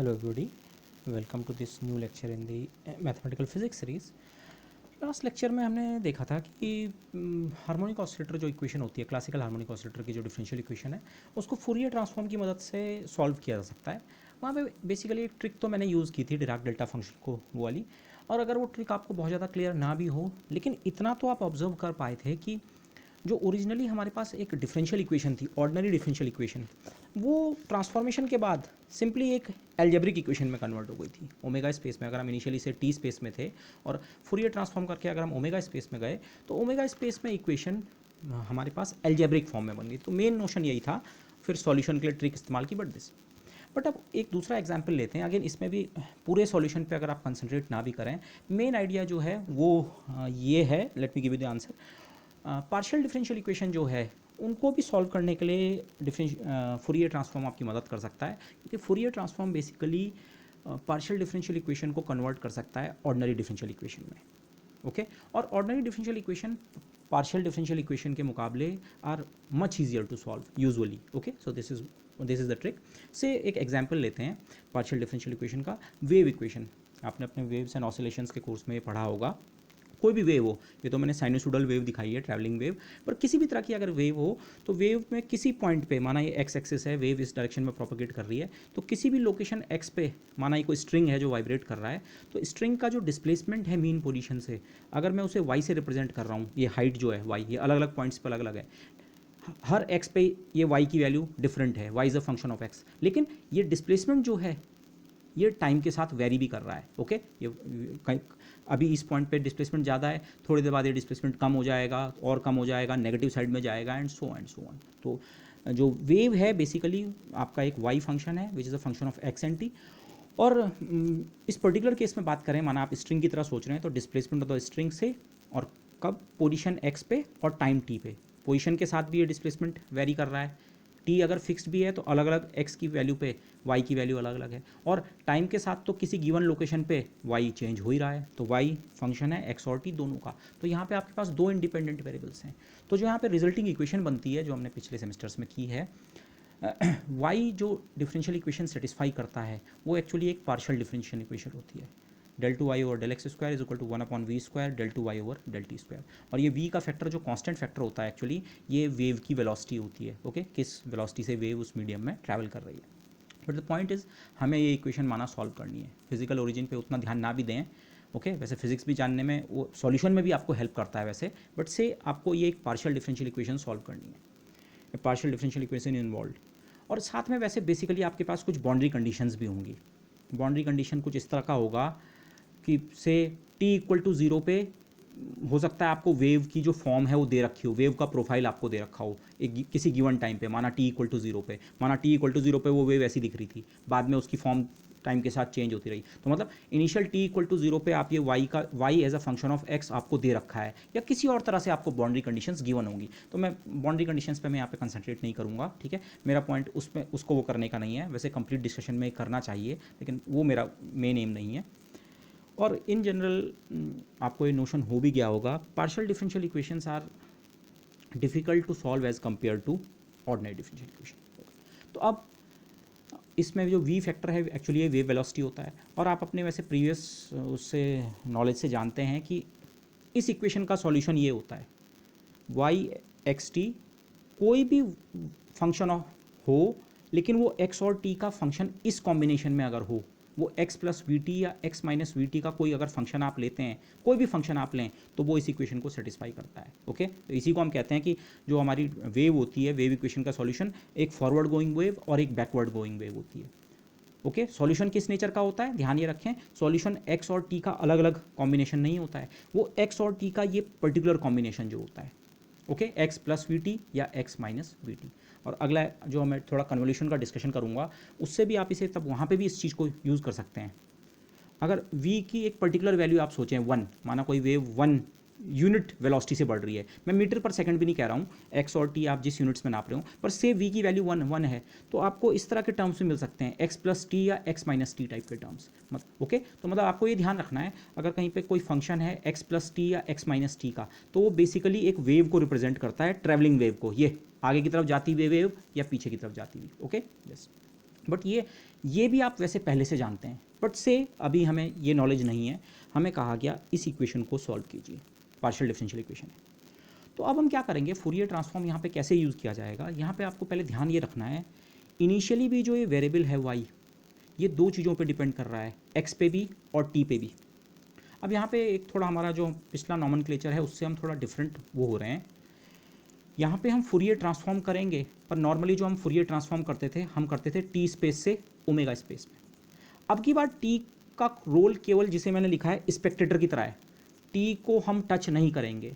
Hello everybody, welcome to this new lecture in the mathematical physics series. Last lecture में हमने देखा था कि हार्मोनिक ऑसिलेटर जो इक्वेशन होती है, क्लासिकल हार्मोनिक ऑसिलेटर की जो डिफरेंशियल इक्वेशन है, उसको फूरियर ट्रांसफॉर्म की मदद से सॉल्व किया जा सकता है. वहाँ पे बेसिकली एक ट्रिक तो मैंने यूज़ की थी, डिराक डेल्टा फंक्शन को, वो वाली. और अगर वो ट्रिक आपको बहुत ज़्यादा क्लियर ना भी हो, लेकिन इतना तो आप ऑब्जर्व कर पाए थे कि जो ओरिजिनली हमारे पास एक डिफरेंशियल इक्वेशन थी, ऑर्डिनरी डिफरेंशियल इक्वेशन, वो ट्रांसफॉर्मेशन के बाद सिंपली एक एल्जेब्रिक इक्वेशन में कन्वर्ट हो गई थी ओमेगा स्पेस में. अगर हम इनिशियली से टी स्पेस में थे और फूरियर ट्रांसफॉर्म करके अगर हम ओमेगा स्पेस में गए, तो ओमेगा स्पेस में इक्वेशन हमारे पास एल्जेब्रिक फॉर्म में बन गई. तो मेन नोशन यही था. फिर सॉल्यूशन के लिए ट्रिक इस्तेमाल की, बट अब एक दूसरा एग्जाम्पल लेते हैं. अगेन इसमें भी पूरे सॉल्यूशन पे अगर आप कंसंट्रेट ना भी करें, मेन आइडिया जो है वो ये है. Let me give you the answer. Partial differential equation जो है उनको भी सॉल्व करने के लिए फूरियर ट्रांसफॉर्म आपकी मदद कर सकता है, क्योंकि Fourier transform basically partial differential equation को कन्वर्ट कर सकता है ऑर्डिनरी डिफरेंशियल इक्वेशन में. ओके और ordinary differential equation partial differential equation के मुकाबले are much easier to solve usually. Okay so this is the trick. से एक एग्जांपल लेते हैं पार्शियल डिफरेंशियल इक्वेशन का. वेव इक्वेशन आपने अपने वेव्स एंड ऑसिलेशंस के कोर्स में पढ़ा होगा. कोई भी वेव हो, ये तो मैंने साइनोसोडल वेव दिखाई है, ट्रैवलिंग वेव, पर किसी भी तरह की अगर वेव हो, तो वेव में किसी पॉइंट पे, माना ये एक्स एक्सिस है, वेव इस डायरेक्शन में प्रोपोगेट कर रही है, तो किसी भी लोकेशन एक्स पे, माना ये कोई स्ट्रिंग है जो वाइब्रेट कर रहा है, तो स्ट्रिंग का जो डिस्प्लेसमेंट है मीन पोजीशन से, अगर मैं उसे वाई से रिप्रेजेंट कर रहा हूँ, ये हाइट जो है वाई, ये अलग अलग पॉइंट्स पर अलग अलग है, हर एक्स पे ये वाई की वैल्यू डिफरेंट है, y is a function of x, लेकिन ये डिस्प्लेसमेंट जो है ये टाइम के साथ वेरी भी कर रहा है. ओके ये अभी इस पॉइंट पे डिस्प्लेसमेंट ज़्यादा है, थोड़ी देर बाद ये डिस्प्लेसमेंट कम हो जाएगा और कम हो जाएगा, नेगेटिव साइड में जाएगा एंड सो ऑन. तो जो वेव है बेसिकली आपका एक वाई फंक्शन है which is a function of x and T. और इस पर्टिकुलर केस में बात करें, माना आप स्ट्रिंग की तरह सोच रहे हैं, तो डिस्प्लेसमेंट ऑफ द स्ट्रिंग से और कब, पोजीशन एक्स पे और टाइम टी पे. पोजीशन के साथ भी ये डिस्प्लेसमेंट वेरी कर रहा है. टी अगर फिक्स्ड भी है तो अलग अलग एक्स की वैल्यू पे वाई की वैल्यू अलग अलग है, और टाइम के साथ तो किसी गिवन लोकेशन पे वाई चेंज हो ही रहा है. तो वाई फंक्शन है एक्स और टी दोनों का. तो यहाँ पे आपके पास दो इंडिपेंडेंट वेरिएबल्स हैं. तो जो यहाँ पे रिजल्टिंग इक्वेशन बनती है, जो हमने पिछले सेमेस्टर्स में की है, वाई जो डिफरेंशियल इक्वेशन सेटिस्फाई करता है वो एक्चुअली एक पार्शियल डिफरेंशियल इक्वेशन होती है. Del two y over del x square is equal to 1/v² del two y over del t square. और ये v का फैक्टर जो कांस्टेंट फैक्टर होता है, एक्चुअली ये वेव की वेलोसिटी होती है. ओके किस वेलोसिटी से वेव उस मीडियम में ट्रैवल कर रही है. बट द पॉइंट इज़ हमें ये इक्वेशन माना सॉल्व करनी है. फिजिकल ओरिजिन पे उतना ध्यान ना भी दें. ओके वैसे फिजिक्स भी जानने में, वो सॉल्यूशन में भी आपको हेल्प करता है वैसे, बट से आपको ये एक पार्शियल डिफरेंशियल इक्वेशन सॉल्व करनी है, पार्शियल डिफरेंशियल इक्वेशन इन्वॉल्व. और साथ में वैसे बेसिकली आपके पास कुछ बाउंड्री कंडीशंस भी होंगी. बाउंड्री कंडीशन कुछ इस तरह का होगा कि से t इक्वल टू 0 पे हो सकता है आपको वेव की जो फॉर्म है वो दे रखी हो, वेव का प्रोफाइल आपको दे रखा हो एक किसी गिवन टाइम पे, माना t इक्वल टू 0 पे, माना t इक्वल टू 0 पे वो वेव ऐसी दिख रही थी, बाद में उसकी फॉर्म टाइम के साथ चेंज होती रही. तो मतलब इनिशियल t इक्वल टू 0 पे आप ये y as a function of x आपको दे रखा है, या किसी और तरह से आपको बाउंड्री कंडीशंस गिवन होंगी. तो मैं बाउंड्री कंडीशंस पे मैं यहाँ पे कंसंट्रेट नहीं करूँगा. ठीक है, मेरा पॉइंट उसमें उसको वो करने का नहीं है. वैसे कंप्लीट डिस्कशन में करना चाहिए, लेकिन वो मेरा मेन एम नहीं है. और इन जनरल आपको ये नोशन हो भी गया होगा, partial differential equations are difficult to solve as compared to ordinary differential equation. तो अब इसमें जो वी फैक्टर है एक्चुअली ये वेव वेलोसिटी होता है. और आप अपने वैसे प्रीवियस उससे नॉलेज से जानते हैं कि इस इक्वेशन का सॉल्यूशन ये होता है, वाई एक्स टी कोई भी फंक्शन हो, लेकिन वो x और t का फंक्शन इस कॉम्बिनेशन में अगर हो, वो x प्लस वी टी या x माइनस वी टी का कोई अगर फंक्शन आप लेते हैं, कोई भी फंक्शन आप लें, तो वो इस इक्वेशन को सेटिस्फाई करता है. ओके तो इसी को हम कहते हैं कि जो हमारी वेव होती है, वेव इक्वेशन का सॉल्यूशन एक फॉरवर्ड गोइंग वेव और एक बैकवर्ड गोइंग वेव होती है. ओके सॉल्यूशन किस नेचर का होता है, ध्यान ये रखें, सॉल्यूशन x और t का अलग अलग कॉम्बिनेशन नहीं होता है, वो x और t का ये पर्टिकुलर कॉम्बिनेशन जो होता है. Okay x plus we T या एक्स माइनस वी टी. और अगला जो मैं थोड़ा कन्वोल्यूशन का डिस्कशन करूँगा, उससे भी आप इसे तब वहाँ पे भी इस चीज़ को यूज़ कर सकते हैं. अगर v की एक पर्टिकुलर वैल्यू आप सोचें 1, माना कोई वेव 1 यूनिट वेलोसिटी से बढ़ रही है, मैं मीटर पर सेकंड भी नहीं कह रहा हूँ, x और t आप जिस यूनिट्स में नाप रहे हो, पर से v की वैल्यू 1 है, तो आपको इस तरह के टर्म्स भी मिल सकते हैं, x प्लस टी या x माइनस टी टाइप के टर्म्स. ओके तो मतलब आपको ये ध्यान रखना है, अगर कहीं पे कोई फंक्शन है x प्लस टी या x माइनस टी का, तो वो बेसिकली एक वेव को रिप्रेजेंट करता है, ट्रैवलिंग वेव को, ये आगे की तरफ जाती हुई वेव या पीछे की तरफ जाती हुई. ओके यस, बट ये ये भी आप वैसे पहले से जानते हैं, बट से अभी हमें ये नॉलेज नहीं है, हमें कहा गया इस इक्वेशन को सॉल्व कीजिए, पार्शियल डिफरेंशियल इक्वेशन है। तो अब हम क्या करेंगे, फूरियर ट्रांसफॉर्म यहाँ पे कैसे यूज़ किया जाएगा, यहाँ पे आपको पहले ध्यान ये रखना है, इनिशियली भी जो ये वेरिएबल है वाई, ये दो चीज़ों पे डिपेंड कर रहा है, एक्स पे भी और टी पे भी। अब यहाँ पे एक थोड़ा हमारा जो पिछला नॉमेनक्लेचर है उससे हम थोड़ा डिफरेंट वो हो रहे हैं। यहाँ पे हम फूरियर ट्रांसफॉर्म करेंगे, पर नॉर्मली जो हम फूरियर ट्रांसफॉर्म करते थे, हम करते थे टी स्पेस से ओमेगा स्पेस में। अब की बार टी का रोल केवल जिसे मैंने लिखा है स्पेक्टेटर की तरह है, टी को हम टच नहीं करेंगे।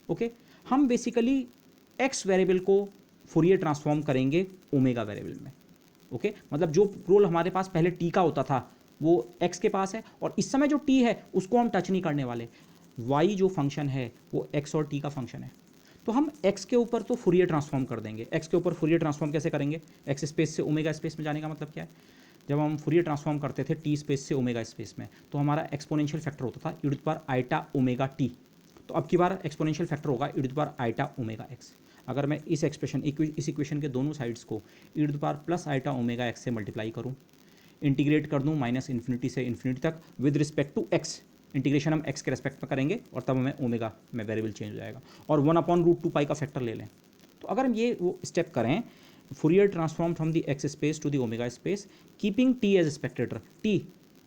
ओके, हम बेसिकली एक्स वेरिएबल को फूरियर ट्रांसफॉर्म करेंगे ओमेगा वेरिएबल में। ओके, मतलब जो रोल हमारे पास पहले टी का होता था वो एक्स के पास है, और इस समय जो टी है उसको हम टच नहीं करने वाले। वाई जो फंक्शन है वो एक्स और टी का फंक्शन है, तो हम एक्स के ऊपर तो फूरियर ट्रांसफॉर्म कर देंगे। एक्स के ऊपर फूरियर ट्रांसफॉर्म कैसे करेंगे, एक्स स्पेस से ओमेगा स्पेस में जाने का मतलब क्या है, जब हम फूरियर ट्रांसफॉर्म करते थे टी स्पेस से ओमेगा स्पेस में, तो हमारा एक्सपोनेंशियल फैक्टर होता था e पर आइटा ओमेगा टी। तो अब की बार एक्सपोनेंशियल फैक्टर होगा e पर आइटा ओमेगा एक्स। अगर मैं इस इक्वेशन के दोनों साइड्स को e पर प्लस आइटा ओमेगा एक्स से मल्टीप्लाई करूँ, इंटीग्रेट कर दूँ माइनस इन्फिनिटी से इन्फिनिटी तक with respect to x, integration हम एक्स के रेस्पेक्ट में करेंगे और तब हमें ओमेगा में वेरिएबल चेंज हो जाएगा, और 1/√2 का फैक्टर ले लें। तो अगर हम ये वो स्टेप करें, Fourier transform from the x space to the omega space keeping t as spectator.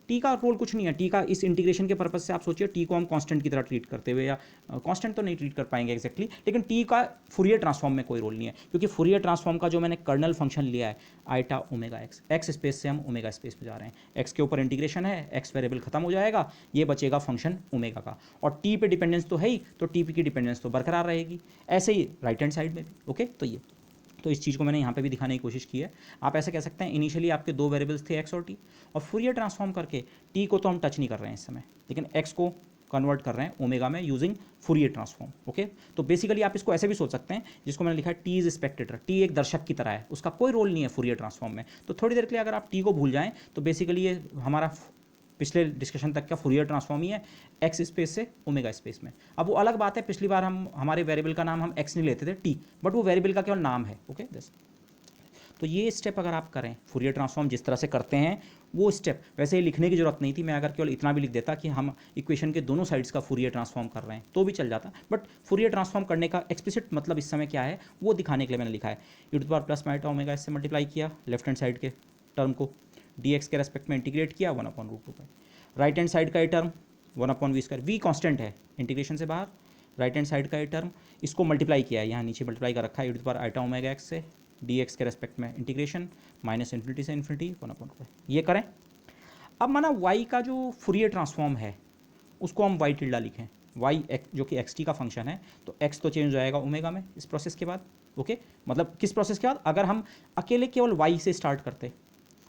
T का रोल कुछ नहीं है, टी का इस इंटीग्रेशन के पर्पज से आप सोचिए टी को हम कांस्टेंट की तरह ट्रीट करते हुए, या कांस्टेंट तो नहीं ट्रीट कर पाएंगे एक्जैक्टली, लेकिन टी का फूरियर ट्रांसफॉर्म में कोई रोल नहीं है, क्योंकि फूरियर ट्रांसफॉर्म का जो मैंने कर्नल फंक्शन लिया है iota omega x, x space से हम ओमेगा स्पेस में जा रहे हैं, एक्स के ऊपर इंटीग्रेशन है, एक्स वेरिएबल खत्म हो जाएगा, ये बचेगा फंक्शन ओमेगा का, और टी पे डिपेंडेंस तो है ही, तो टी की डिपेंडेंस तो बरकरार रहेगी। ऐसे ही राइट हैंड साइड में भी। ओके, तो इस चीज़ को मैंने यहाँ पे भी दिखाने की कोशिश की है। आप ऐसे कह सकते हैं इनिशियली आपके दो वेरिएबल्स थे एक्स और टी, और फूरियर ट्रांसफॉर्म करके टी को तो हम टच नहीं कर रहे हैं इस समय, लेकिन एक्स को कन्वर्ट कर रहे हैं ओमेगा में यूजिंग फूरियर ट्रांसफॉर्म। ओके, तो बेसिकली आप इसको ऐसे भी सोच सकते हैं, जिसको मैंने लिखा है टी इज स्पेक्टेटर, टी एक दर्शक की तरह है, उसका कोई रोल नहीं है फूरियर ट्रांसफॉर्म में। तो थोड़ी देर के लिए अगर आप टी को भूल जाएं तो बेसिकली ये हमारा पिछले डिस्कशन तक का फूरियर ट्रांसफॉर्म ही है, एक्स स्पेस से ओमेगा स्पेस में। अब वो अलग बात है, पिछली बार हम हमारे वेरिएबल का नाम हम एक्स नहीं लेते थे टी, बट वो वेरिएबल का केवल नाम है। ओके, तो ये स्टेप अगर आप करें, फूरियर ट्रांसफॉर्म जिस तरह से करते हैं वो स्टेप, वैसे ही लिखने की जरूरत नहीं थी, मैं अगर केवल इतना भी लिख देता कि हम इक्वेशन के दोनों साइड्स का फूरियर ट्रांसफॉर्म कर रहे हैं तो भी चल जाता, बट फूरियर ट्रांसफॉर्म करने का एक्सप्लिसिट मतलब इस समय क्या है वो दिखाने के लिए मैंने लिखा है। e to power plus iota omega इससे मल्टीप्लाई किया, लेफ्ट हैंड साइड के टर्म को dx के रेस्पेक्ट में इंटीग्रेट किया 1/√2, राइट हैंड साइड का ये टर्म 1/v², v कॉन्स्टेंट है इंटीग्रेशन से बाहर, राइट हैंड साइड का ये टर्म इसको मल्टीप्लाई किया है, यहाँ नीचे मल्टीप्लाई कर रखा है e to power iota omega x से, dx के रेस्पेक्ट में इंटीग्रेशन माइनस इन्फिनिटी से इन्फिनिटी 1/2। ये करें। अब माना y का जो फूरियर ट्रांसफॉर्म है उसको हम y टिल्डा लिखें, y जो कि xt का फंक्शन है, तो x तो चेंज हो जाएगा ओमेगा में इस प्रोसेस के बाद। ओके, मतलब किस प्रोसेस के बाद, अगर हम अकेले केवल y से स्टार्ट करते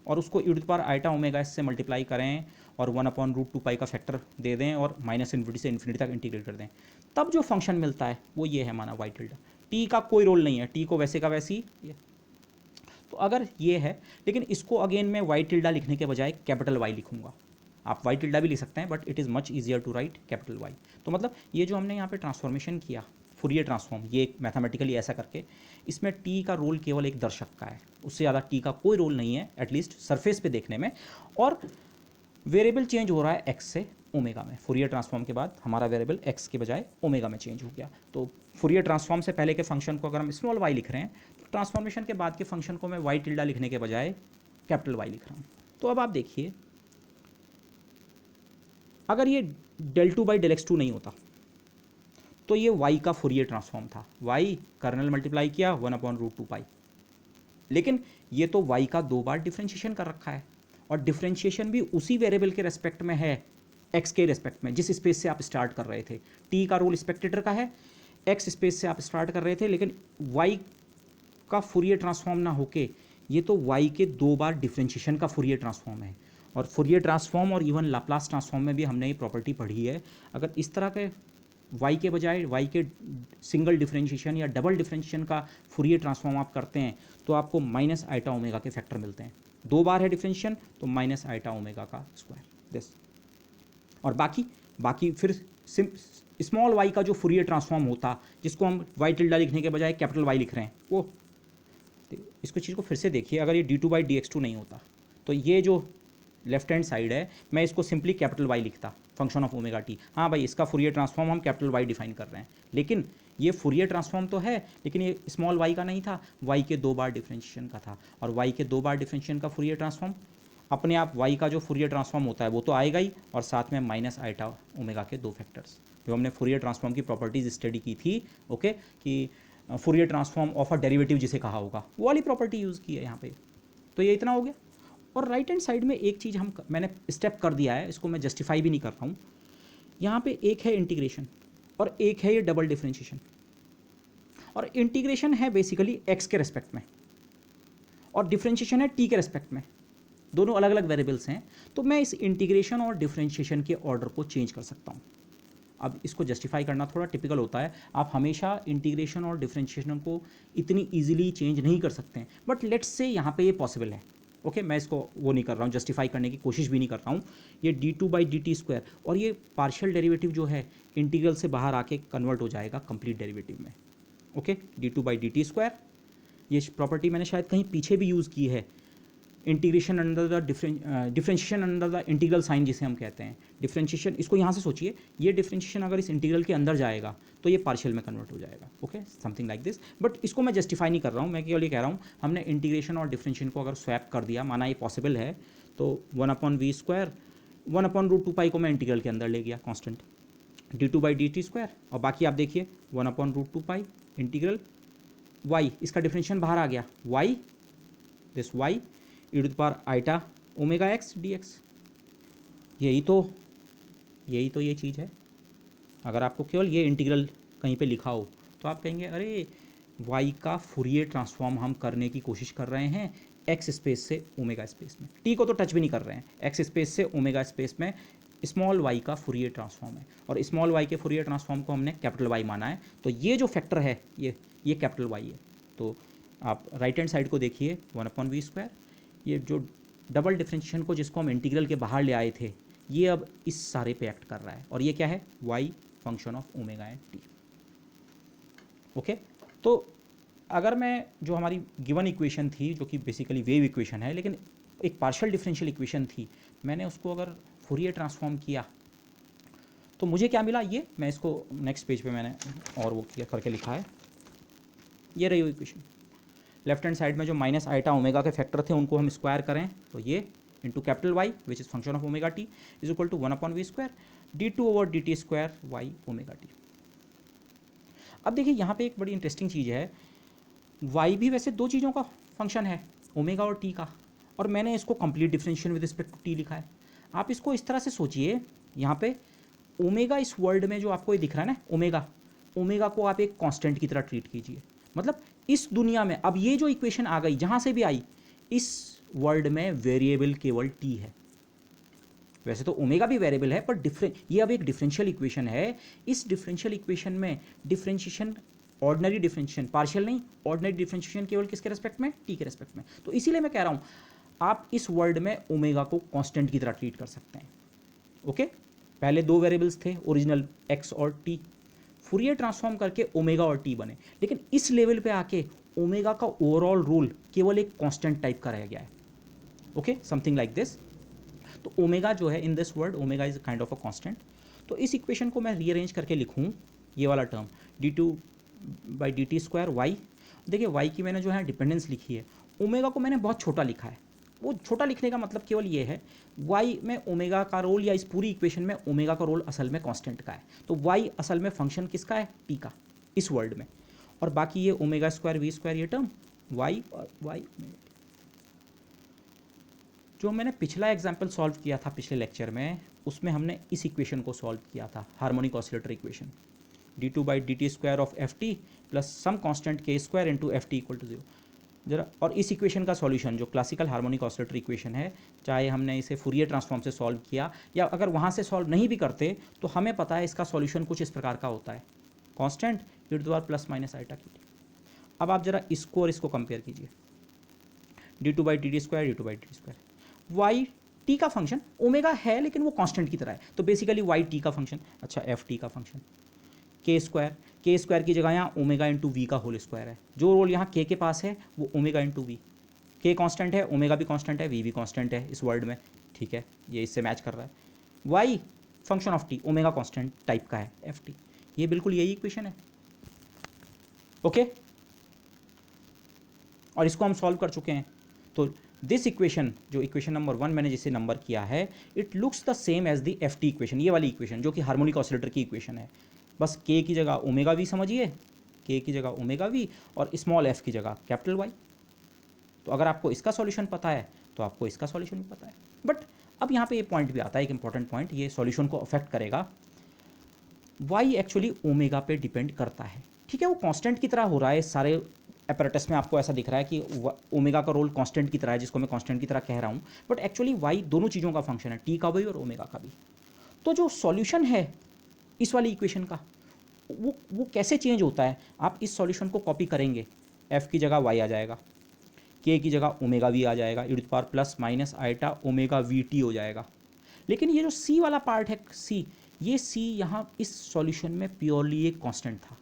और उसको e to power iota omega s से मल्टीप्लाई करें और 1/√2 का फैक्टर दे दें और माइनस इन्फिनिटी से इन्फिनिटी तक इंटीग्रेट कर दें, तब जो फंक्शन मिलता है वो ये है माना y टिल्डा। टी का कोई रोल नहीं है, टी को वैसे का वैसी ही। तो अगर ये है, लेकिन इसको अगेन मैं वाई टिल्डा लिखने के बजाय कैपिटल वाई लिखूंगा। आप वाई टिल्डा भी लिख सकते हैं, but it is much easier to write capital y. तो मतलब ये जो हमने यहाँ पे ट्रांसफॉर्मेशन किया फूरियर ट्रांसफॉर्म, ये मैथमेटिकली ऐसा करके, इसमें टी का रोल केवल एक दर्शक का है, उससे ज़्यादा टी का कोई रोल नहीं है, एटलीस्ट सरफेस पे देखने में। और वेरिएबल चेंज हो रहा है एक्स से ओमेगा में, फूरियर ट्रांसफॉर्म के बाद हमारा वेरिएबल एक्स के बजाय ओमेगा में चेंज हो गया। तो फूरियर ट्रांसफॉर्म से पहले के फंक्शन को अगर हम स्मॉल वाई लिख रहे हैं, तो ट्रांसफॉर्मेशन के बाद के फंक्शन को मैं वाई टिल्डा लिखने के बजाय कैपिटल वाई लिख रहा हूँ। तो अब आप देखिए, अगर ये del2/del(x2) नहीं होता तो ये y का फूरियर ट्रांसफॉर्म था, y कर्नल मल्टीप्लाई किया 1/√2π, लेकिन ये तो y का दो बार डिफ्रेंशिएशन कर रखा है, और डिफ्रेंशिएशन भी उसी वेरिएबल के रेस्पेक्ट में है, x के रेस्पेक्ट में, जिस स्पेस से आप स्टार्ट कर रहे थे। t का रोल स्पेक्टेटर का है, x स्पेस से आप स्टार्ट कर रहे थे, लेकिन y का फूरियर ट्रांसफॉर्म ना होके ये तो y के दो बार डिफ्रेंशिएशन का फूरियर ट्रांसफॉर्म है। और फूरियर ट्रांसफॉर्म और इवन लाप्लास ट्रांसफॉर्म में भी हमने ये प्रॉपर्टी पढ़ी है, अगर इस तरह के y के बजाय y के सिंगल डिफ्रेंशिएशन या डबल डिफ्रेंशिएशन का फूरियर ट्रांसफॉर्म आप करते हैं तो आपको माइनस आइटा ओमेगा के फैक्टर मिलते हैं। दो बार है डिफ्रेंशिएशन तो माइनस आइटा ओमेगा का स्क्वायर दिस, और बाकी फिर स्मॉल y का जो फूरियर ट्रांसफॉर्म होता, जिसको हम y टिल्डा लिखने के बजाय कैपिटल Y लिख रहे हैं, वो इसको चीज़ को फिर से देखिए, अगर ये d2/dx2 नहीं होता तो ये जो लेफ्ट हैंड साइड है मैं इसको सिंपली कैपिटल वाई लिखता, फंक्शन ऑफ ओमेगा टी। हाँ भाई, इसका फुरियर ट्रांसफॉर्म हम कैपिटल वाई डिफाइन कर रहे हैं, लेकिन ये फुरियर ट्रांसफॉर्म तो है, लेकिन ये स्मॉल वाई का नहीं था, वाई के 2 बार डिफरेंशिएशन का था। और वाई के 2 बार डिफरेंशिएशन का फुरियर ट्रांसफॉर्म अपने आप वाई का जो फुरियर ट्रांसफॉर्म होता है वो तो आएगा ही, और साथ में माइनस आइटा ओमेगा के 2 फैक्टर्स, जो हमने फुरियर ट्रांसफॉर्म की प्रॉपर्टीज स्टडी की थी। ओके, कि Fourier transform of a derivative जिसे कहा होगा, वो वाली प्रॉपर्टी यूज़ की है यहाँ पे। तो ये इतना हो गया। और राइट हैंड साइड में एक चीज़ मैंने स्टेप कर दिया है, इसको मैं जस्टिफाई भी नहीं कर रहा हूँ। यहाँ पे एक है इंटीग्रेशन और एक है ये डबल डिफरेंशिएशन। और इंटीग्रेशन है बेसिकली एक्स के रेस्पेक्ट में और डिफरेंशिएशन है टी के रेस्पेक्ट में, दोनों अलग अलग वेरिएबल्स हैं। तो मैं इस इंटीग्रेशन और डिफरेंशिएशन के ऑर्डर को चेंज कर सकता हूँ। अब इसको जस्टिफाई करना थोड़ा टिपिकल होता है, आप हमेशा इंटीग्रेशन और डिफरेंशिएशन को इतनी ईजिली चेंज नहीं कर सकते हैं, बट लेट्स से यहाँ पे ये पॉसिबल है। ओके, मैं इसको वो नहीं कर रहा हूँ, जस्टिफाई करने की कोशिश भी नहीं कर रहा हूँ। ये d2/dt² और ये पार्शियल डेरिवेटिव जो है इंटीग्रल से बाहर आके कन्वर्ट हो जाएगा कंप्लीट डेरिवेटिव में। ओके, d2/dt², ये प्रॉपर्टी मैंने शायद कहीं पीछे भी यूज़ की है, integration under the differentiation under the integral sign जिसे हम कहते हैं। डिफरेंशिएशन, इसको यहाँ से सोचिए, ये डिफरेंशिएशन अगर इस इंटीग्रल के अंदर जाएगा तो ये पार्शियल में कन्वर्ट हो जाएगा। Okay, something like this. But इसको मैं जस्टिफाई नहीं कर रहा हूँ, मैं केवल ये कह रहा हूँ हमने इंटीग्रेशन और डिफरेंशिएशन को अगर स्वैप कर दिया, माना ये पॉसिबल है, तो 1/v², 1/√2π को मैं इंटीग्रल के अंदर ले गया कॉन्स्टेंट, d2/dt², और बाकी आप देखिए 1/√2π इंटीग्रल y, इसका डिफरेंशिएशन बाहर आ गया, y this y e⁻ omega x dx। यही तो ये चीज़ है। अगर आपको केवल ये इंटीग्रल कहीं पे लिखा हो तो आप कहेंगे अरे y का फुरियर ट्रांसफॉर्म हम करने की कोशिश कर रहे हैं x स्पेस से ओमेगा स्पेस में, t को तो टच भी नहीं कर रहे हैं, x स्पेस से ओमेगा स्पेस में स्मॉल y का फुरियर ट्रांसफॉर्म है, और स्मॉल y के फुरियर ट्रांसफॉर्म को हमने कैपिटल Y माना है। तो ये जो फैक्टर है ये कैपिटल Y है। तो आप राइट हैंड साइड को देखिए 1/v², ये जो डबल डिफरेंशिएशन को जिसको हम इंटीग्रल के बाहर ले आए थे, ये अब इस सारे पे एक्ट कर रहा है, और ये क्या है, y function of omega and T. Okay, तो अगर मैं जो हमारी गिवन इक्वेशन थी जो कि बेसिकली वेव इक्वेशन है लेकिन एक पार्शियल डिफरेंशियल इक्वेशन थी, मैंने उसको अगर फुरियर ट्रांसफॉर्म किया तो मुझे क्या मिला, ये मैं इसको नेक्स्ट पेज पे मैंने और वो किया करके लिखा है। ये रही वो इक्वेशन, लेफ्ट हैंड साइड में जो माइनस आइटा ओमेगा के फैक्टर थे उनको हम स्क्वायर करें तो ये into capital y which is function of omega t is equal to 1/v² d2/dt² y omega टी। अब देखिए यहाँ पे एक बड़ी इंटरेस्टिंग चीज़ है, y भी वैसे दो चीज़ों का फंक्शन है, ओमेगा और t का, और मैंने इसको complete differentiation with respect to t लिखा है। आप इसको इस तरह से सोचिए, यहाँ पे ओमेगा इस वर्ल्ड में जो आपको ये दिख रहा है ना, ओमेगा को आप एक कांस्टेंट की तरह ट्रीट कीजिए। मतलब इस दुनिया में अब ये जो इक्वेशन आ गई जहाँ से भी आई, इस वर्ल्ड में वेरिएबल केवल t है। वैसे तो ओमेगा भी वेरिएबल है, पर ये अब एक डिफरेंशियल इक्वेशन है। इस डिफरेंशियल इक्वेशन में डिफरेंशिएशन ऑर्डिनरी डिफरेंशिएशन, पार्शियल नहीं, ऑर्डिनरी डिफरेंशिएशन केवल किसके रेस्पेक्ट में, टी के रेस्पेक्ट में। तो इसीलिए मैं कह रहा हूँ आप इस वर्ल्ड में ओमेगा को कांस्टेंट की तरह ट्रीट कर सकते हैं। ओके, पहले दो वेरिएबल्स थे ओरिजिनल x और t, फुरियर ट्रांसफॉर्म करके ओमेगा और t बने, लेकिन इस लेवल पे आके ओमेगा का ओवरऑल रूल केवल एक कांस्टेंट टाइप का रह गया है। Okay, something like this. तो ओमेगा जो है in this word, omega is kind of a constant. तो इस इक्वेशन को मैं रीअरेंज करके लिखूँ, ये वाला टर्म d2/dt² y, देखिए y की मैंने जो है डिपेंडेंस लिखी है, ओमेगा को मैंने बहुत छोटा लिखा है। वो छोटा लिखने का मतलब केवल ये है, y में ओमेगा का रोल, या इस पूरी इक्वेशन में ओमेगा का रोल असल में कांस्टेंट का है। तो y असल में फंक्शन किसका है, t का, इस वर्ल्ड में, और बाकी ये ओमेगा² v² ये टर्म y और y। जो मैंने पिछला एग्जाम्पल सॉल्व किया था पिछले लेक्चर में, उसमें हमने इस इक्वेशन को सॉल्व किया था, harmonic oscillator equation, d2/dt² of ft plus some constant k² into ft = 0 जरा। और इस इक्वेशन का सॉल्यूशन जो क्लासिकल हार्मोनिक ऑसिलेटर इक्वेशन है, चाहे हमने इसे फुरियर ट्रांसफॉर्म से सॉल्व किया या अगर वहाँ से सॉल्व नहीं भी करते, तो हमें पता है इसका सॉल्यूशन कुछ इस प्रकार का होता है, constant e plus minus iota की। अब आप जरा इसको और इसको कंपेयर कीजिए, d2/dt² d2/dt², y t का फंक्शन, ओमेगा है लेकिन वो कांस्टेंट की तरह है, तो बेसिकली y t का फंक्शन, अच्छा f t का फंक्शन, k² की जगह यहाँ ओमेगा इंटू वी का होल स्क्वायर है, जो रोल यहाँ k के पास है वो ओमेगा इंटू वी, के कांस्टेंट है, ओमेगा भी कांस्टेंट है, वी भी कांस्टेंट है इस वर्ड में, ठीक है, ये इससे मैच कर रहा है। Y function of t, omega constant type का है एफ टी, ये बिल्कुल यही इक्वेशन है। ओके, और इसको हम सॉल्व कर चुके हैं। तो दिस इक्वेशन, जो इक्वेशन नंबर 1 मैंने जिसे नंबर किया है, it looks the same as the f t equation, ये वाली इक्वेशन जो कि हार्मोनिक ऑसिलेटर की इक्वेशन है। बस के की जगह ओमेगा वी समझिए, के की जगह ओमेगा वी और स्मॉल एफ की जगह कैपिटल वाई। तो अगर आपको इसका सॉल्यूशन पता है तो आपको इसका सॉल्यूशन भी पता है। बट अब यहाँ पे ये पॉइंट भी आता है, एक इंपॉर्टेंट पॉइंट, ये सॉल्यूशन को अफेक्ट करेगा। वाई एक्चुअली ओमेगा पे डिपेंड करता है, ठीक है, वो कांस्टेंट की तरह हो रहा है सारे अपैरेटस में, आपको ऐसा दिख रहा है कि ओमेगा का रोल कांस्टेंट की तरह है, जिसको मैं कांस्टेंट की तरह कह रहा हूँ, बट एक्चुअली वाई दोनों चीज़ों का फंक्शन है, टी का भी और ओमेगा का भी। तो जो सॉल्यूशन है इस वाली इक्वेशन का, वो कैसे चेंज होता है, आप इस सॉल्यूशन को कॉपी करेंगे, एफ की जगह वाई आ जाएगा, के की जगह ओमेगा वी आ जाएगा, e to the power plus minus iota omega v t हो जाएगा। लेकिन ये जो सी वाला पार्ट है, सी, ये सी यहाँ इस सॉल्यूशन में प्योरली एक कांस्टेंट था।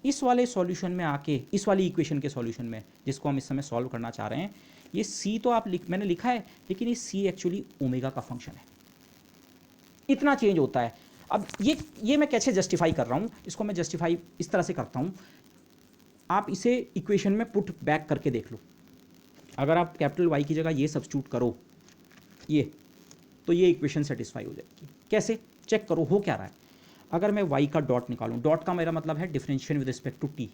इस वाले सॉल्यूशन में आके, इस वाली इक्वेशन के सॉल्यूशन में जिसको हम इस समय सॉल्व करना चाह रहे हैं, ये सी तो मैंने लिखा है, लेकिन ये सी एक्चुअली ओमेगा का फंक्शन है। इतना चेंज होता है। अब ये मैं कैसे जस्टिफाई कर रहा हूँ, इसको मैं जस्टिफाई इस तरह से करता हूँ, आप इसे इक्वेशन में पुट बैक करके देख लो। अगर आप कैपिटल वाई की जगह ये सब्स्टिट्यूट करो, ये, तो ये इक्वेशन सेटिस्फाई हो जाएगी। कैसे, चेक करो हो क्या रहा है। अगर मैं y का डॉट निकालूं, डॉट का मेरा मतलब है differentiation with respect to t।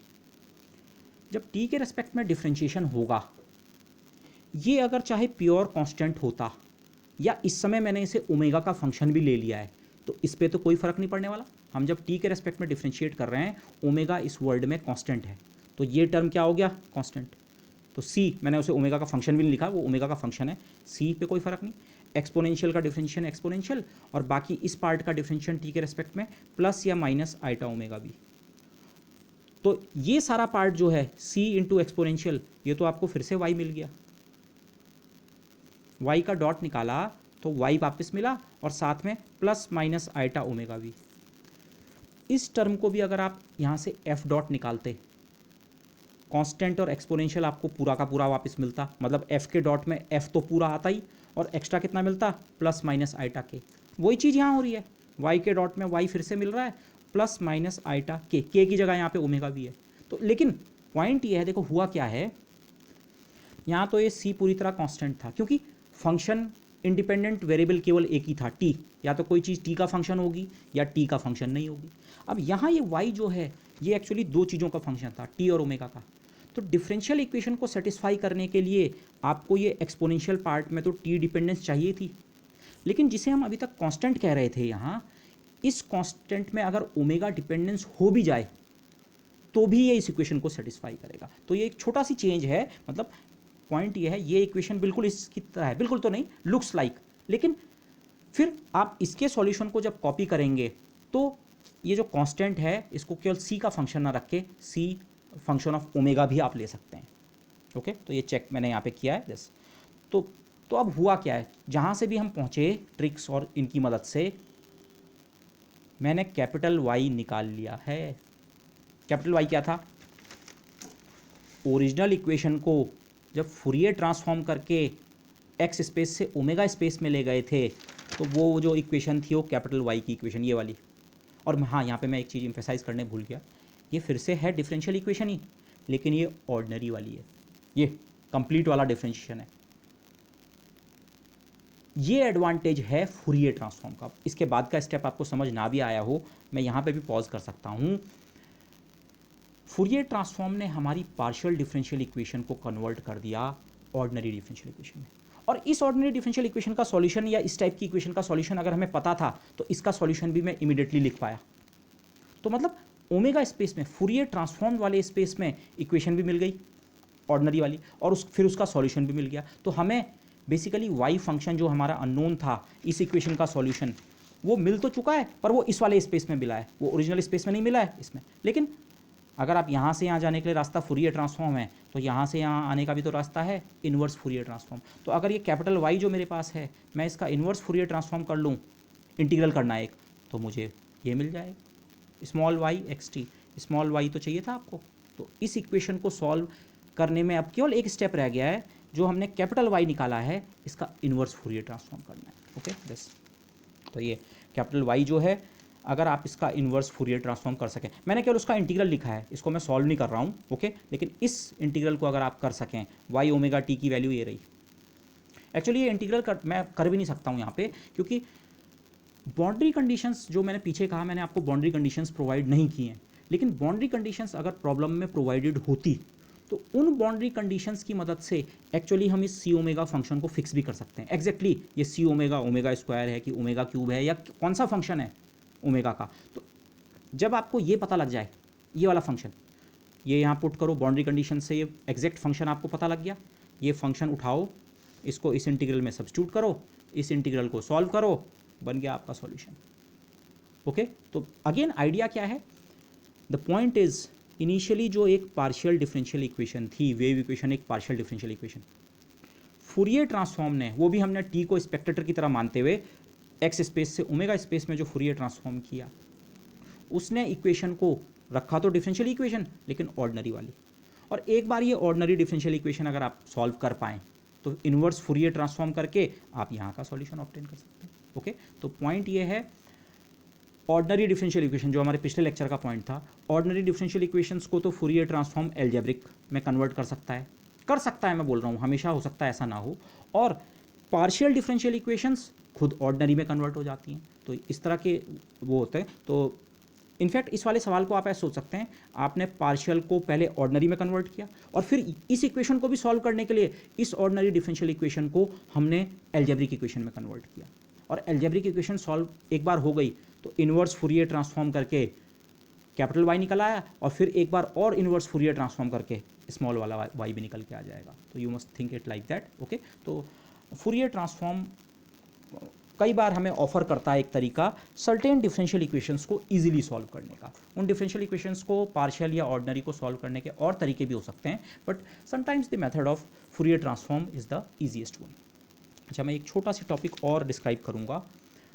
जब t के रिस्पेक्ट में डिफरेंशिएशन होगा, ये अगर चाहे प्योर कांस्टेंट होता, या इस समय मैंने इसे ओमेगा का फंक्शन भी ले लिया है, तो इस पर तो कोई फर्क नहीं पड़ने वाला। हम जब t के रिस्पेक्ट में डिफरेंशिएट कर रहे हैं, ओमेगा इस वर्ड में कांस्टेंट है, तो ये टर्म क्या हो गया, कांस्टेंट। तो c, मैंने उसे ओमेगा का फंक्शन भी नहीं लिखा, वो ओमेगा का फंक्शन है, c पे कोई फर्क नहीं। एक्सपोनेंशियल का डिफरेंशिएशन एक्सपोनेंशियल, और बाकी इस पार्ट का डिफरेंशिएशन टी के रेस्पेक्ट में प्लस या माइनस आइटा ओमेगा बी। तो ये सारा पार्ट जो है c इंटू एक्सपोनेंशियल, ये तो आपको फिर से y मिल गया। y का डॉट निकाला तो y वापस मिला, और साथ में plus minus iota omega b. इस टर्म को भी अगर आप यहाँ से f डॉट निकालते, कांस्टेंट और एक्सपोनेंशियल आपको पूरा का पूरा वापस मिलता, मतलब f के डॉट में f तो पूरा आता ही, और एक्स्ट्रा कितना मिलता, प्लस माइनस आइटा के। वही चीज़ यहाँ हो रही है, y के डॉट में y फिर से मिल रहा है, प्लस माइनस आइटा के की जगह यहाँ पे ओमेगा भी है। तो लेकिन पॉइंट ये है, देखो हुआ क्या है, यहाँ तो ये c पूरी तरह कांस्टेंट था, क्योंकि फंक्शन इंडिपेंडेंट वेरिएबल केवल एक ही था, t। या तो कोई चीज़ t का फंक्शन होगी या t का फंक्शन नहीं होगी। अब यहाँ ये y जो है, ये एक्चुअली दो चीज़ों का फंक्शन था, t और ओमेगा का। तो डिफरेंशियल इक्वेशन को सेटिस्फाई करने के लिए आपको ये एक्सपोनेंशियल पार्ट में तो t डिपेंडेंस चाहिए थी, लेकिन जिसे हम अभी तक कांस्टेंट कह रहे थे, यहाँ इस कांस्टेंट में अगर ओमेगा डिपेंडेंस हो भी जाए तो भी ये इस इक्वेशन को सेटिस्फाई करेगा। तो ये एक छोटा सी चेंज है, मतलब पॉइंट ये है, ये इक्वेशन बिल्कुल इसकी तरह है, बिल्कुल तो नहीं, लुक्स लाइक, लेकिन फिर आप इसके सॉल्यूशन को जब कॉपी करेंगे तो ये जो कांस्टेंट है, इसको केवल c का फंक्शन ना रख के c फंक्शन ऑफ ओमेगा भी आप ले सकते हैं। ओके, तो ये चेक मैंने यहाँ पे किया है दिस। तो अब हुआ क्या है, जहाँ से भी हम पहुँचे ट्रिक्स और इनकी मदद से, मैंने कैपिटल Y निकाल लिया है। कैपिटल Y क्या था, ओरिजिनल इक्वेशन को जब फुरियर ट्रांसफॉर्म करके x स्पेस से ओमेगा स्पेस में ले गए थे, तो वो जो इक्वेशन थी वो कैपिटल Y की इक्वेशन, ये वाली। और हाँ, यहाँ पे मैं एक चीज़ एम्फेसाइज करने भूल गया, ये फिर से है डिफरेंशियल इक्वेशन ही, लेकिन ये ऑर्डिनरी वाली है, ये कंप्लीट वाला डिफरेंशिएशन है। ये एडवांटेज है फुरियर ट्रांसफॉर्म का। इसके बाद का स्टेप आपको समझ ना भी आया हो, मैं यहाँ पे भी पॉज कर सकता हूँ। फुरियर ट्रांसफॉर्म ने हमारी पार्शियल डिफरेंशियल इक्वेशन को कन्वर्ट कर दिया ऑर्डिनरी डिफरेंशियल इक्वेशन में, और इस ऑर्डिनरी डिफरेंशियल इक्वेशन का सॉल्यूशन या इस टाइप की इक्वेशन का सॉल्यूशन अगर हमें पता था, तो इसका सॉल्यूशन भी मैं इमीडिएटली लिख पाया। तो मतलब ओमेगा स्पेस में, फुरियर ट्रांसफॉर्म वाले स्पेस में इक्वेशन भी मिल गई ऑर्डिनरी वाली, और फिर उसका सॉल्यूशन भी मिल गया। तो हमें बेसिकली y फंक्शन जो हमारा अननोन था, इस इक्वेशन का सॉल्यूशन वो मिल तो चुका है, पर वो इस वाले स्पेस में मिला है, वो ओरिजिनल स्पेस में नहीं मिला है इसमें। लेकिन अगर आप यहाँ से यहाँ जाने के लिए रास्ता फुरियर ट्रांसफॉर्म है, तो यहाँ से यहाँ आने का भी तो रास्ता है इन्वर्स फुरियर ट्रांसफॉर्म। तो अगर ये कैपिटल Y जो मेरे पास है, मैं इसका इन्वर्स फुरियर ट्रांसफॉर्म कर लूँ, इंटीग्रल करना है एक, तो मुझे ये मिल जाएगा small y xt। Small y तो चाहिए था आपको। तो इस इक्वेशन को सॉल्व करने में अब केवल एक स्टेप रह गया है, जो हमने कैपिटल वाई निकाला है इसका इन्वर्स फूरियर ट्रांसफॉर्म करना है। ओके दिस, तो ये कैपिटल वाई जो है अगर आप इसका इन्वर्स फूरियर ट्रांसफॉर्म कर सकें, मैंने केवल उसका इंटीग्रल लिखा है, इसको मैं सॉल्व नहीं कर रहा हूँ। ओके, लेकिन इस इंटीग्रल को अगर आप कर सकें, वाई ओमेगा टी की वैल्यू ये रही। एक्चुअली ये इंटीग्रल मैं कर भी नहीं सकता हूँ यहाँ पे, क्योंकि बाउंड्री कंडीशंस जो मैंने पीछे कहा, मैंने आपको बाउंड्री कंडीशंस प्रोवाइड नहीं की हैं, लेकिन बाउंड्री कंडीशंस अगर प्रॉब्लम में प्रोवाइडेड होती तो उन बाउंड्री कंडीशंस की मदद से एक्चुअली हम इस सी ओमेगा फंक्शन को फिक्स भी कर सकते हैं। एग्जैक्टली ये सी ओमेगा ओमेगा स्क्वायर है कि ओमेगा क्यूब है या कौन सा फंक्शन है ओमेगा का, तो जब आपको ये पता लग जाए ये वाला फंक्शन, ये यहाँ पुट करो बाउंड्री कंडीशन से, ये एग्जैक्ट फंक्शन आपको पता लग गया, ये फंक्शन उठाओ, इसको इस इंटीग्रल में सब्स्टिट्यूट करो, इस इंटीग्रल को सॉल्व करो, बन गया आपका सॉल्यूशन। ओके, तो अगेन आइडिया क्या है, द पॉइंट इज इनिशियली जो एक पार्शियल डिफरेंशियल इक्वेशन थी, वेव इक्वेशन एक partial differential equation, Fourier transform ने, वो भी हमने टी को स्पेक्टेटर की तरह मानते हुए एक्स स्पेस से ओमेगा स्पेस में जो फूरियर ट्रांसफॉर्म किया, उसने इक्वेशन को रखा तो डिफरेंशियल इक्वेशन लेकिन ऑर्डिनरी वाली, और एक बार ये ऑर्डिनरी डिफरेंशियल इक्वेशन अगर आप सॉल्व कर पाएँ तो इन्वर्स फूरियर ट्रांसफॉर्म करके आप यहाँ का सॉल्यूशन ऑब्टेन कर सकते हैं। ओके, तो पॉइंट ये है, ऑर्डिनरी डिफरेंशियल इक्वेशन जो हमारे पिछले लेक्चर का पॉइंट था, ऑर्डिनरी डिफरेंशियल इक्वेशंस को तो फूरियर ट्रांसफॉर्म एल्जेब्रिक में कन्वर्ट कर सकता है, मैं बोल रहा हूँ, हमेशा हो सकता है ऐसा ना हो, और पार्शियल डिफरेंशियल इक्वेशंस खुद ऑर्डिनरी में कन्वर्ट हो जाती हैं, तो इस तरह के वो होते हैं। तो इनफैक्ट इस वाले सवाल को आप ऐसे सोच सकते हैं, आपने पार्शियल को पहले ऑर्डिनरी में कन्वर्ट किया और फिर इस इक्वेशन को भी सॉल्व करने के लिए इस ऑर्डिनरी डिफरेंशियल इक्वेशन को हमने एल्जेब्रिक इक्वेशन में कन्वर्ट किया, और एल्जेब्रिक इक्वेशन सॉल्व एक बार हो गई तो इन्वर्स फूरियर ट्रांसफॉर्म करके कैपिटल वाई निकल आया, और फिर एक बार और इन्वर्स फूरियर ट्रांसफॉर्म करके स्मॉल वाला वाई भी निकल के आ जाएगा। तो you must think it like that. Okay, तो फूरियर ट्रांसफॉर्म कई बार हमें ऑफर करता है एक तरीका सर्टेन डिफरेंशियल इक्वेशंस को इजीली सॉल्व करने का। उन डिफरेंशियल इक्वेशंस को पार्शियल या ऑर्डिनरी को सॉल्व करने के और तरीके भी हो सकते हैं, but sometimes the method of Fourier transform is the easiest one. अच्छा, मैं एक छोटा सी टॉपिक और डिस्क्राइब करूँगा,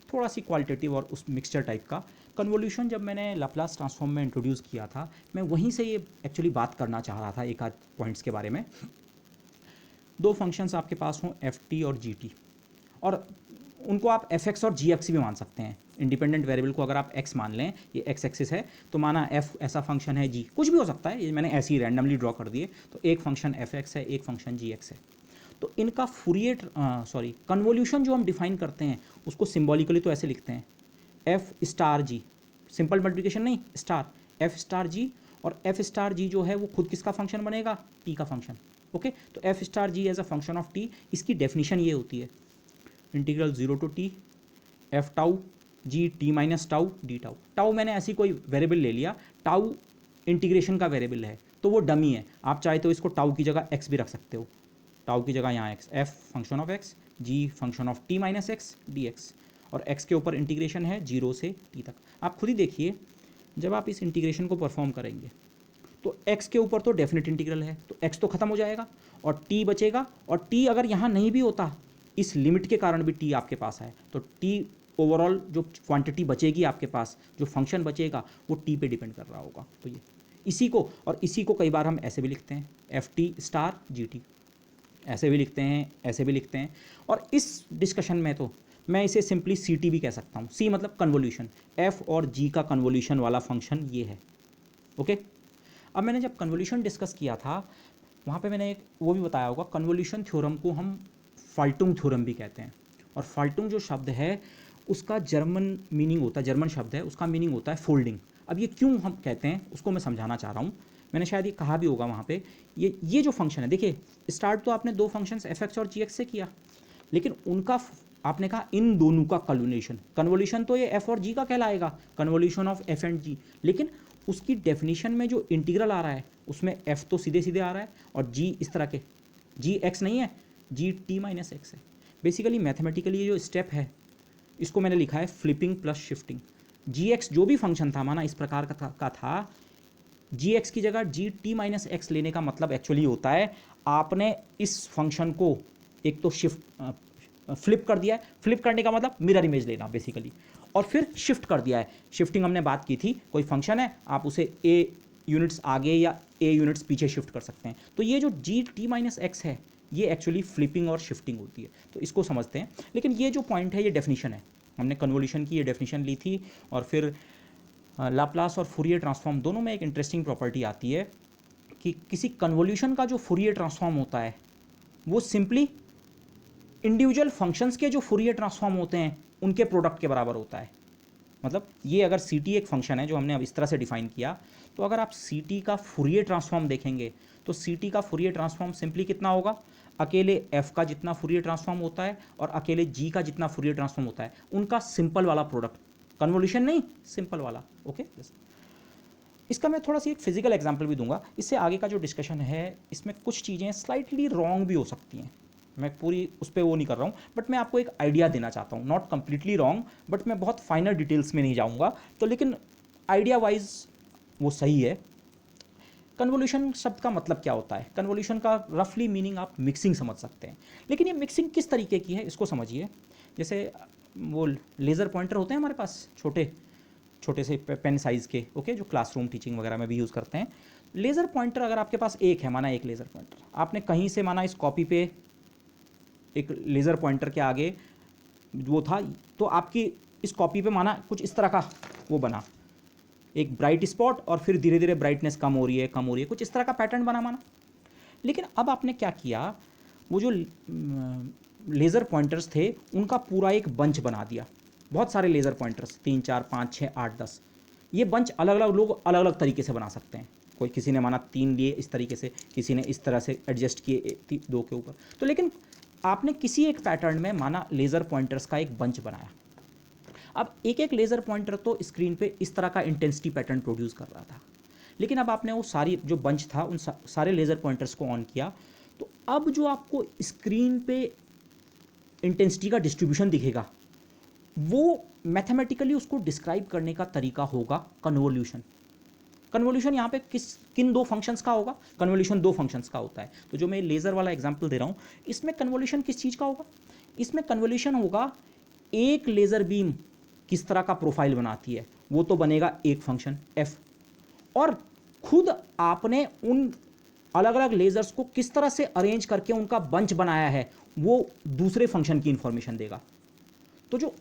थोड़ा सी क्वालिटेटिव और उस मिक्सचर टाइप का। कन्वोल्यूशन जब मैंने लाप्लास ट्रांसफॉर्म में इंट्रोड्यूस किया था, मैं वहीं से ये एक्चुअली बात करना चाह रहा था एक आध पॉइंट्स के बारे में। दो फंक्शंस आपके पास हों एफ टी और जी टी, और उनको आप एफ एक्स और जी एक्स भी मान सकते हैं। इंडिपेंडेंट वेरिएबल को अगर आप एक्स मान लें, ये एक्स एक्सिस है, तो माना एफ ऐसा फंक्शन है, जी कुछ भी हो सकता है, ये मैंने ऐसे ही रैंडमली ड्रॉ कर दिए, तो एक फंक्शन एफ एक्स है, एक फंक्शन जी एक्स है। तो इनका फूरियर कन्वोल्यूशन जो हम डिफाइन करते हैं उसको सिंबॉलिकली तो ऐसे लिखते हैं, एफ स्टार जी, सिंपल मल्टीप्लिकेशन नहीं, स्टार एफ स्टार जी, और एफ स्टार जी जो है वो खुद किसका फंक्शन बनेगा, टी का फंक्शन। ओके, तो f star g as a function of t, इसकी डेफिनेशन ये होती है, integral 0 to t f tau g t minus tau d tau. Tau मैंने ऐसी कोई वेरिएबल ले लिया, टाउ इंटीग्रेशन का वेरिएबल है तो वो डमी है, आप चाहे तो इसको टाउ की जगह एक्स भी रख सकते हो, टाउ की जगह यहाँ x, f function of x, g function of t minus x d x, और एक्स के ऊपर इंटीग्रेशन है 0 से टी तक। आप खुद ही देखिए, जब आप इस इंटीग्रेशन को परफॉर्म करेंगे तो एक्स के ऊपर तो डेफिनेट इंटीग्रल है, तो एक्स तो खत्म हो जाएगा और टी बचेगा, और टी अगर यहाँ नहीं भी होता, इस लिमिट के कारण भी टी आपके पास है, तो टी ओवरऑल जो क्वांटिटी बचेगी आपके पास, जो फंक्शन बचेगा वो टी पे डिपेंड कर रहा होगा। तो ये इसी को कई बार हम ऐसे भी लिखते हैं, F T star G T, ऐसे भी लिखते हैं, ऐसे भी लिखते हैं, और इस डिस्कशन में तो मैं इसे सिंपली सी टी भी कह सकता हूँ। सी मतलब कन्वोल्यूशन, एफ और जी का कन्वोल्यूशन वाला फंक्शन ये है। ओके, अब मैंने जब कन्वोल्यूशन डिस्कस किया था वहाँ पे मैंने एक वो भी बताया होगा, कन्वोल्यूशन थ्योरम को हम फाल्टुंग थ्योरम भी कहते हैं, और फाल्टुंग जो शब्द है उसका जर्मन मीनिंग होता है, जर्मन शब्द है, उसका मीनिंग होता है फोल्डिंग। अब ये क्यों हम कहते हैं उसको मैं समझाना चाह रहा हूँ, मैंने शायद ये कहा भी होगा वहाँ पे। ये जो फंक्शन है, देखिए स्टार्ट तो आपने दो फंक्शंस एफ एक्स और जी एक्स से किया, लेकिन उनका आपने कहा इन दोनों का कन्वोल्यूशन तो ये एफ और जी का कहलाएगा, कन्वोल्यूशन ऑफ एफ एंड जी, लेकिन उसकी डेफिनेशन में जो इंटीग्रल आ रहा है उसमें एफ तो सीधे सीधे आ रहा है और जी इस तरह के, जी एक्स नहीं है, जी टी माइनस एक्स है। बेसिकली मैथमेटिकली ये जो स्टेप है इसको मैंने लिखा है फ्लिपिंग प्लस शिफ्टिंग। जी एक्स जो भी फंक्शन था माना इस प्रकार का था, जी एक्स की जगह जी टी माइनस एक्स लेने का मतलब एक्चुअली होता है आपने इस फंक्शन को एक तो फ्लिप कर दिया है, फ्लिप करने का मतलब मिरर इमेज लेना बेसिकली, और फिर शिफ्ट कर दिया है। शिफ्टिंग हमने बात की थी, कोई फंक्शन है आप उसे ए यूनिट्स आगे या ए यूनिट्स पीछे शिफ्ट कर सकते हैं। तो ये जो जी टी माइनस एक्स है ये एक्चुअली फ्लिपिंग और शिफ्टिंग होती है। तो इसको समझते हैं। लेकिन ये जो पॉइंट है ये डेफिनेशन है, हमने कन्वोल्यूशन की ये डेफिनेशन ली थी। और फिर लाप्लास और फूरियर ट्रांसफॉर्म दोनों में एक इंटरेस्टिंग प्रॉपर्टी आती है कि किसी कन्वोल्यूशन का जो फूरियर ट्रांसफॉर्म होता है वो सिंपली इंडिविजुअल फंक्शंस के जो फूरियर ट्रांसफॉर्म होते हैं उनके प्रोडक्ट के बराबर होता है। मतलब ये अगर सी टी एक फंक्शन है जो हमने अब इस तरह से डिफाइन किया, तो अगर आप सी टी का फूरियर ट्रांसफॉर्म देखेंगे तो सी टी का फूरियर ट्रांसफॉर्म सिंपली कितना होगा, अकेले एफ का जितना फूरियर ट्रांसफॉर्म होता है और अकेले जी का जितना फूरियर ट्रांसफॉर्म होता है उनका सिंपल वाला प्रोडक्ट, कन्वोल्यूशन नहीं, सिंपल वाला। ओके, इसका मैं थोड़ा सी एक फिजिकल एग्जांपल भी दूंगा। इससे आगे का जो डिस्कशन है इसमें कुछ चीज़ें स्लाइटली रॉन्ग भी हो सकती हैं, मैं पूरी उस पर वो नहीं कर रहा हूँ, बट मैं आपको एक आइडिया देना चाहता हूँ, नॉट कम्प्लीटली रॉन्ग, बट मैं बहुत फाइनल डिटेल्स में नहीं जाऊँगा। तो लेकिन आइडिया वाइज वो सही है। कन्वोल्यूशन शब्द का मतलब क्या होता है, कन्वोल्यूशन का रफली मीनिंग आप मिक्सिंग समझ सकते हैं। लेकिन ये मिक्सिंग किस तरीके की है इसको समझिए। जैसे वो लेज़र पॉइंटर होते हैं हमारे पास, छोटे छोटे से पेन साइज़ के, ओके, जो क्लासरूम टीचिंग वगैरह में भी यूज़ करते हैं। लेज़र पॉइंटर अगर आपके पास एक है, माना एक लेज़र पॉइंटर आपने कहीं से, माना इस कॉपी पे एक लेज़र पॉइंटर के आगे वो था, तो आपकी इस कॉपी पे माना कुछ इस तरह का वो बना, एक ब्राइट स्पॉट और फिर धीरे धीरे ब्राइटनेस कम हो रही है कम हो रही है, कुछ इस तरह का पैटर्न बना माना। लेकिन अब आपने क्या किया, वो जो लेज़र पॉइंटर्स थे उनका पूरा एक बंच बना दिया, बहुत सारे लेज़र पॉइंटर्स, 3 4 5 6 8 10, ये बंच अलग अलग लोग अलग अलग तरीके से बना सकते हैं। कोई किसी ने माना 3 लिए इस तरीके से, किसी ने इस तरह से एडजस्ट किए 2 के ऊपर। तो लेकिन आपने किसी एक पैटर्न में माना लेज़र पॉइंटर्स का एक बंच बनाया। अब एक एक लेज़र पॉइंटर तो स्क्रीन पे इस तरह का इंटेंसिटी पैटर्न प्रोड्यूस कर रहा था। लेकिन अब आपने वो सारी जो बंच था उन सारे लेज़र पॉइंटर्स को ऑन किया, तो अब जो आपको स्क्रीन पे इंटेंसिटी का डिस्ट्रीब्यूशन दिखेगा वो मैथमेटिकली उसको डिस्क्राइब करने का तरीका होगा कन्वोल्यूशन। कन्वोल्यूशन यहाँ पे किन 2 फंक्शंस का होगा, कन्वोल्यूशन 2 फंक्शंस का होता है। तो जो मैं लेज़र वाला एग्जांपल दे रहा हूँ इसमें कन्वोल्यूशन किस चीज़ का होगा, इसमें कन्वोल्यूशन होगा एक लेज़र बीम किस तरह का प्रोफाइल बनाती है, वो तो बनेगा एक फंक्शन एफ, और खुद आपने उन अलग अलग लेज़र्स को किस तरह से अरेंज करके उनका बंच बनाया है वो दूसरे फंक्शन की इंफॉर्मेशन देगा। तो जो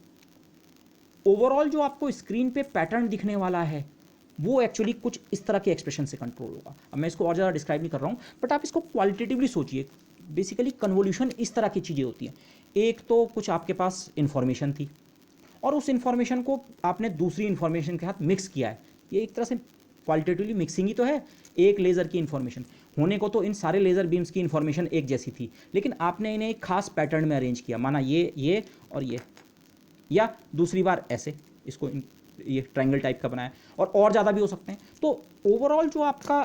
ओवरऑल जो आपको स्क्रीन पे पैटर्न दिखने वाला है वो एक्चुअली कुछ इस तरह के एक्सप्रेशन से कंट्रोल होगा। अब मैं इसको और ज़्यादा डिस्क्राइब नहीं कर रहा हूँ, बट आप इसको क्वालिटेटिवली सोचिए। बेसिकली कन्वोल्यूशन इस तरह की चीज़ें होती हैं, एक तो कुछ आपके पास इन्फॉर्मेशन थी और उस इन्फॉर्मेशन को आपने दूसरी इन्फॉर्मेशन के साथ मिक्स किया है, ये एक तरह से क्वालिटेटिवली मिक्सिंग ही तो है। एक लेज़र की इन्फॉर्मेशन होने को तो इन सारे लेज़र बीम्स की इन्फॉर्मेशन एक जैसी थी, लेकिन आपने इन्हें एक खास पैटर्न में अरेंज किया, माना ये और ये, या दूसरी बार ऐसे इसको ये ट्रायंगल टाइप का बनाया, और ज़्यादा भी हो सकते हैं। तो ओवरऑल जो आपका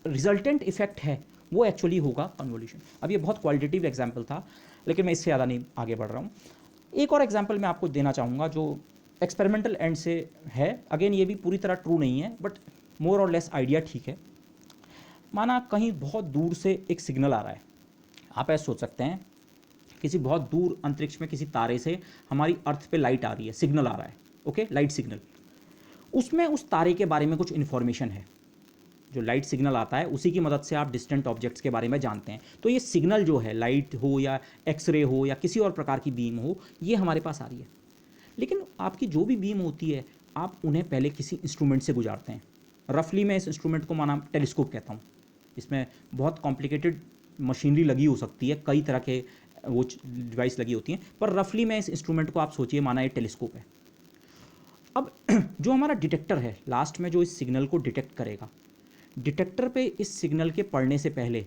रिजल्टेंट इफेक्ट है वो एक्चुअली होगा कन्वोल्यूशन। अब ये बहुत क्वालिटेटिव एग्जाम्पल था, लेकिन मैं इससे ज़्यादा नहीं आगे बढ़ रहा हूँ। एक और एग्जाम्पल मैं आपको देना चाहूँगा जो एक्सपेरिमेंटल एंड से है। अगेन ये भी पूरी तरह ट्रू नहीं है, but more or less idea ठीक है। माना कहीं बहुत दूर से एक सिग्नल आ रहा है, आप ऐसे सोच सकते हैं किसी बहुत दूर अंतरिक्ष में किसी तारे से हमारी अर्थ पे लाइट आ रही है, सिग्नल आ रहा है, ओके, लाइट सिग्नल। उसमें उस तारे के बारे में कुछ इन्फॉर्मेशन है, जो लाइट सिग्नल आता है उसी की मदद से आप डिस्टेंट ऑब्जेक्ट्स के बारे में जानते हैं। तो ये सिग्नल जो है, लाइट हो या एक्सरे हो या किसी और प्रकार की बीम हो, ये हमारे पास आ रही है। लेकिन आपकी जो भी बीम होती है आप उन्हें पहले किसी इंस्ट्रूमेंट से गुजारते हैं। रफली मैं इस इंस्ट्रूमेंट को माना टेलीस्कोप कहता हूँ। इसमें बहुत कॉम्प्लिकेटेड मशीनरी लगी हो सकती है, कई तरह के वो डिवाइस लगी होती हैं, पर रफली मैं इस इंस्ट्रूमेंट को आप सोचिए माना ये टेलीस्कोप है। अब जो हमारा डिटेक्टर है लास्ट में जो इस सिग्नल को डिटेक्ट करेगा, डिटेक्टर पे इस सिग्नल के पढ़ने से पहले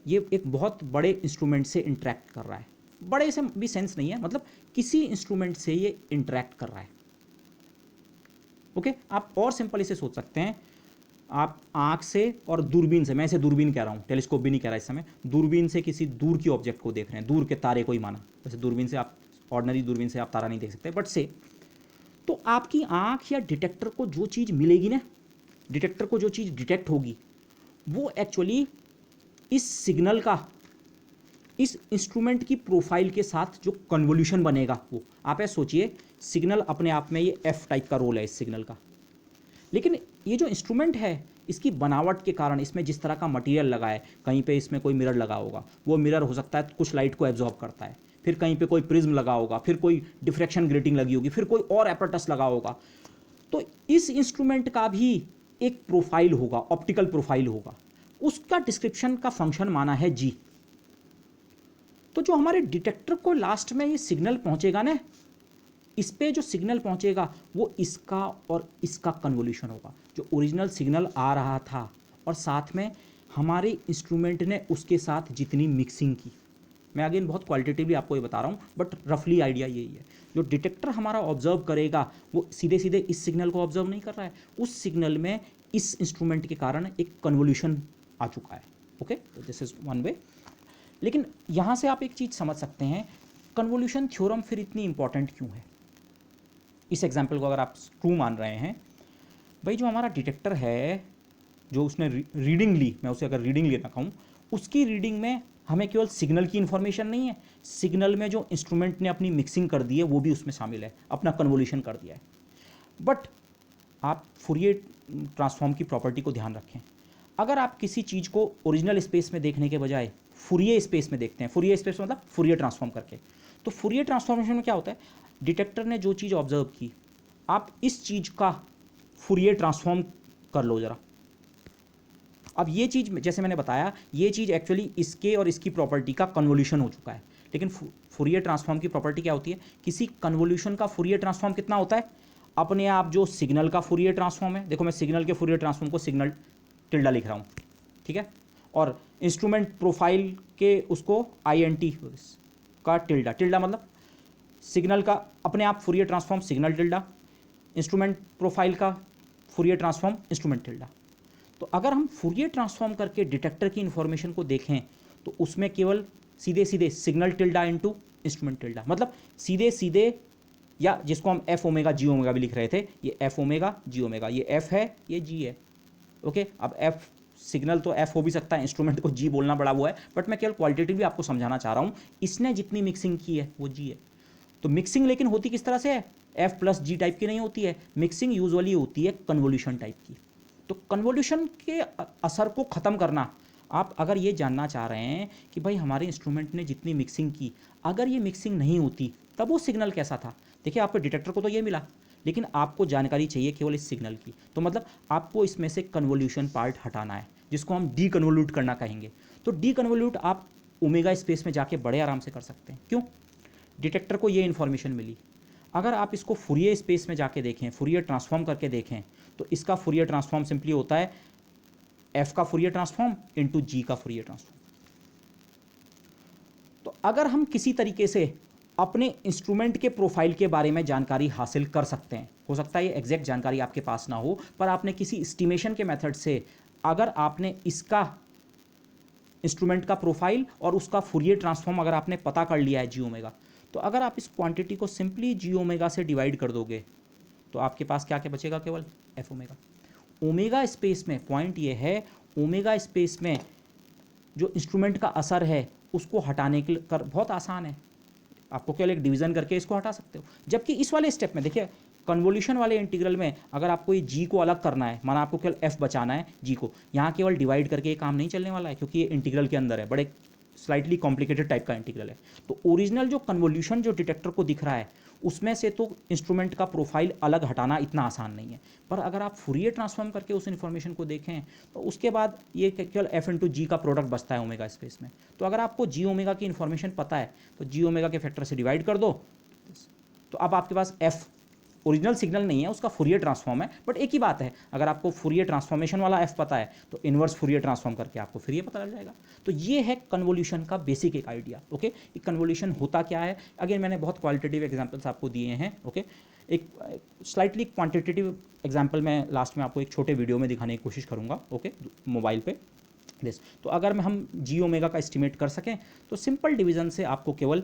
ये एक बहुत बड़े इंस्ट्रूमेंट से इंटरेक्ट कर रहा है। बड़े से भी सेंस नहीं है, मतलब किसी इंस्ट्रूमेंट से ये इंटरेक्ट कर रहा है। ओके, आप और सिंपल इसे सोच सकते हैं, आप आँख से और दूरबीन से, मैं इसे दूरबीन कह रहा हूँ, टेलीस्कोप भी नहीं कह रहा इस समय, दूरबीन से किसी दूर की ऑब्जेक्ट को देख रहे हैं, दूर के तारे को ही माना। वैसे दूरबीन से आप, ऑर्डिनरी दूरबीन से आप तारा नहीं देख सकते, बट से तो आपकी आँख या डिटेक्टर को जो चीज़ मिलेगी ना, डिटेक्टर को जो चीज़ डिटेक्ट होगी वो एक्चुअली इस सिग्नल का, इस इंस्ट्रूमेंट की प्रोफाइल के साथ जो कन्वोल्यूशन बनेगा वो, आप ऐसे सोचिए सिग्नल अपने आप में ये एफ टाइप का रोल है इस सिग्नल का। लेकिन ये जो इंस्ट्रूमेंट है इसकी बनावट के कारण, इसमें जिस तरह का मटेरियल लगा है, कहीं पे इसमें कोई मिरर लगा होगा, वो मिरर हो सकता है कुछ लाइट को एब्जॉर्ब करता है, फिर कहीं पे कोई प्रिज्म लगा होगा, फिर कोई डिफ्रैक्शन ग्रेटिंग लगी होगी, फिर कोई और एपरेटस लगा होगा। तो इस इंस्ट्रूमेंट का भी एक प्रोफाइल होगा, ऑप्टिकल प्रोफाइल होगा, उसका डिस्क्रिप्शन का फंक्शन माना है जी। तो जो हमारे डिटेक्टर को लास्ट में ये सिग्नल पहुंचेगा ना, इस पे जो सिग्नल पहुंचेगा वो इसका और इसका कन्वोल्यूशन होगा। जो ओरिजिनल सिग्नल आ रहा था और साथ में हमारे इंस्ट्रूमेंट ने उसके साथ जितनी मिक्सिंग की, मैं अगेन बहुत क्वालिटेटिवली आपको ये बता रहा हूँ, बट रफली आइडिया यही है। जो डिटेक्टर हमारा ऑब्जर्व करेगा वो सीधे सीधे इस सिग्नल को ऑब्जर्व नहीं कर रहा है, उस सिग्नल में इस इंस्ट्रूमेंट के कारण एक कन्वोल्यूशन आ चुका है। Okay, this is one way. लेकिन यहाँ से आप एक चीज़ समझ सकते हैं, कन्वोल्यूशन थ्योरम फिर इतनी इंपॉर्टेंट क्यों है। इस एग्जाम्पल को अगर आप ट्रू मान रहे हैं, भाई जो हमारा डिटेक्टर है, जो उसने रीडिंग ली, मैं उसे अगर रीडिंग लेना कहूँ, उसकी रीडिंग में हमें केवल सिग्नल की इन्फॉर्मेशन नहीं है, सिग्नल में जो इंस्ट्रूमेंट ने अपनी मिक्सिंग कर दी है वो भी उसमें शामिल है, अपना कन्वोल्यूशन कर दिया है। बट आप फूरियर ट्रांसफॉर्म की प्रॉपर्टी को ध्यान रखें, अगर आप किसी चीज़ को ओरिजिनल स्पेस में देखने के बजाय फूरियर स्पेस में देखते हैं, फूरियर स्पेस मतलब फूरियर ट्रांसफॉर्म करके, तो फूरियर ट्रांसफॉर्मेशन में क्या होता है, डिटेक्टर ने जो चीज़ ऑब्जर्व की, आप इस चीज़ का फूरियर ट्रांसफॉर्म कर लो ज़रा। अब ये चीज़ जैसे मैंने बताया, ये चीज़ एक्चुअली इसके और इसकी प्रॉपर्टी का कन्वोल्यूशन हो चुका है। लेकिन फूरियर ट्रांसफॉर्म की प्रॉपर्टी क्या होती है, किसी कन्वोल्यूशन का फूरियर ट्रांसफॉर्म कितना होता है, अपने आप जो सिग्नल का फूरियर ट्रांसफॉर्म है, देखो मैं सिग्नल के फूरियर ट्रांसफॉर्म को सिग्नल टिल्डा लिख रहा हूँ, ठीक है, और इंस्ट्रूमेंट प्रोफाइल के उसको INT का टिल्डा, टिल्डा मतलब सिग्नल का अपने आप Fourier transform signal tilde, instrument profile का फूरियर ट्रांसफॉर्म इंस्ट्रूमेंट टिल्डा। तो अगर हम फूरियर ट्रांसफॉर्म करके डिटेक्टर की इंफॉर्मेशन को देखें तो उसमें केवल सीधे सीधे signal tilde into instrument tilde, मतलब सीधे सीधे, या जिसको हम F ओमेगा G ओमेगा भी लिख रहे थे, ये F ओमेगा G ओमेगा, ये F है ये G है। ओके, अब F सिग्नल तो F हो भी सकता है, इंस्ट्रूमेंट को G बोलना बड़ा वो है, बट मैं केवल क्वालिटेटिवली आपको समझाना चाह रहा हूँ, इसने जितनी मिक्सिंग की है वो G है। तो मिक्सिंग लेकिन होती किस तरह से है, F प्लस G टाइप की नहीं होती है, मिक्सिंग यूजुअली होती है कन्वोल्यूशन टाइप की। तो कन्वोल्यूशन के असर को ख़त्म करना, आप अगर ये जानना चाह रहे हैं कि भाई हमारे इंस्ट्रूमेंट ने जितनी मिक्सिंग की, अगर ये मिक्सिंग नहीं होती तब वो सिग्नल कैसा था। देखिए आपको डिटेक्टर को तो ये मिला, लेकिन आपको जानकारी चाहिए केवल इस सिग्नल की, तो मतलब आपको इसमें से कन्वोल्यूशन पार्ट हटाना है, जिसको हम डी कन्वोल्यूट करना कहेंगे। तो डी कन्वोल्यूट आप ओमेगा स्पेस में जाके बड़े आराम से कर सकते हैं। क्यों, डिटेक्टर को ये इन्फॉर्मेशन मिली। अगर आप इसको फूरियर स्पेस में जाके देखें, फूरियर ट्रांसफॉर्म करके देखें, तो इसका फूरियर ट्रांसफॉर्म सिंपली होता है F का फूरियर ट्रांसफॉर्म इंटू G का फूरियर ट्रांसफॉर्म। तो अगर हम किसी तरीके से अपने इंस्ट्रूमेंट के प्रोफाइल के बारे में जानकारी हासिल कर सकते हैं, हो सकता है ये एग्जैक्ट जानकारी आपके पास ना हो, पर आपने किसी एस्टिमेशन के मेथड से अगर आपने इसका इंस्ट्रूमेंट का प्रोफाइल और उसका फूरियर ट्रांसफॉर्म अगर आपने पता कर लिया है G ओमेगा, तो अगर आप इस क्वांटिटी को सिंपली G ओमेगा से डिवाइड कर दोगे तो आपके पास क्या क्या बचेगा, केवल F ओमेगा। ओमेगा स्पेस में पॉइंट ये है, ओमेगा स्पेस में जो इंस्ट्रूमेंट का असर है उसको हटाने के लिए बहुत आसान है, आपको केवल एक डिवीजन करके इसको हटा सकते हो। जबकि इस वाले स्टेप में देखिए, कन्वोल्यूशन वाले इंटीग्रल में अगर आपको ये G को अलग करना है, माना आपको केवल F बचाना है G को, यहाँ केवल डिवाइड करके ये काम नहीं चलने वाला है, क्योंकि ये इंटीग्रल के अंदर है, बड़े स्लाइटली कॉम्प्लिकेटेड टाइप का इंटीग्रल है। तो ओरिजिनल जो कन्वोल्यूशन जो डिटेक्टर को दिख रहा है उसमें से तो इंस्ट्रूमेंट का प्रोफाइल अलग हटाना इतना आसान नहीं है, पर अगर आप फूरियर ट्रांसफॉर्म करके उस इन्फॉर्मेशन को देखें तो उसके बाद ये केवल F इंटू G का प्रोडक्ट बचता है ओमेगा स्पेस में। तो अगर आपको G ओमेगा की इन्फॉर्मेशन पता है तो G ओमेगा के फैक्टर से डिवाइड कर दो, तो अब आपके पास F ओरिजिनल सिग्नल नहीं है, उसका फूरियर ट्रांसफॉर्म है, बट एक ही बात है, अगर आपको फूरियर ट्रांसफॉर्मेशन वाला F पता है तो इन्वर्स फूरियर ट्रांसफॉर्म करके आपको फिर ये पता लग जाएगा। तो ये है कन्वोल्यूशन का बेसिक एक आइडिया। ओके, कन्वोल्यूशन होता क्या है, अगेन मैंने बहुत क्वालिटेटिव एग्जांपल्स आपको दिए हैं। ओके, एक स्लाइटली क्वांटिटेटिव एग्जांपल मैं लास्ट में आपको एक छोटे वीडियो में दिखाने की कोशिश करूँगा, ओके, मोबाइल पे दिस। तो अगर हम G ओमेगा का एस्टिमेट कर सकें तो सिंपल डिवीजन से आपको केवल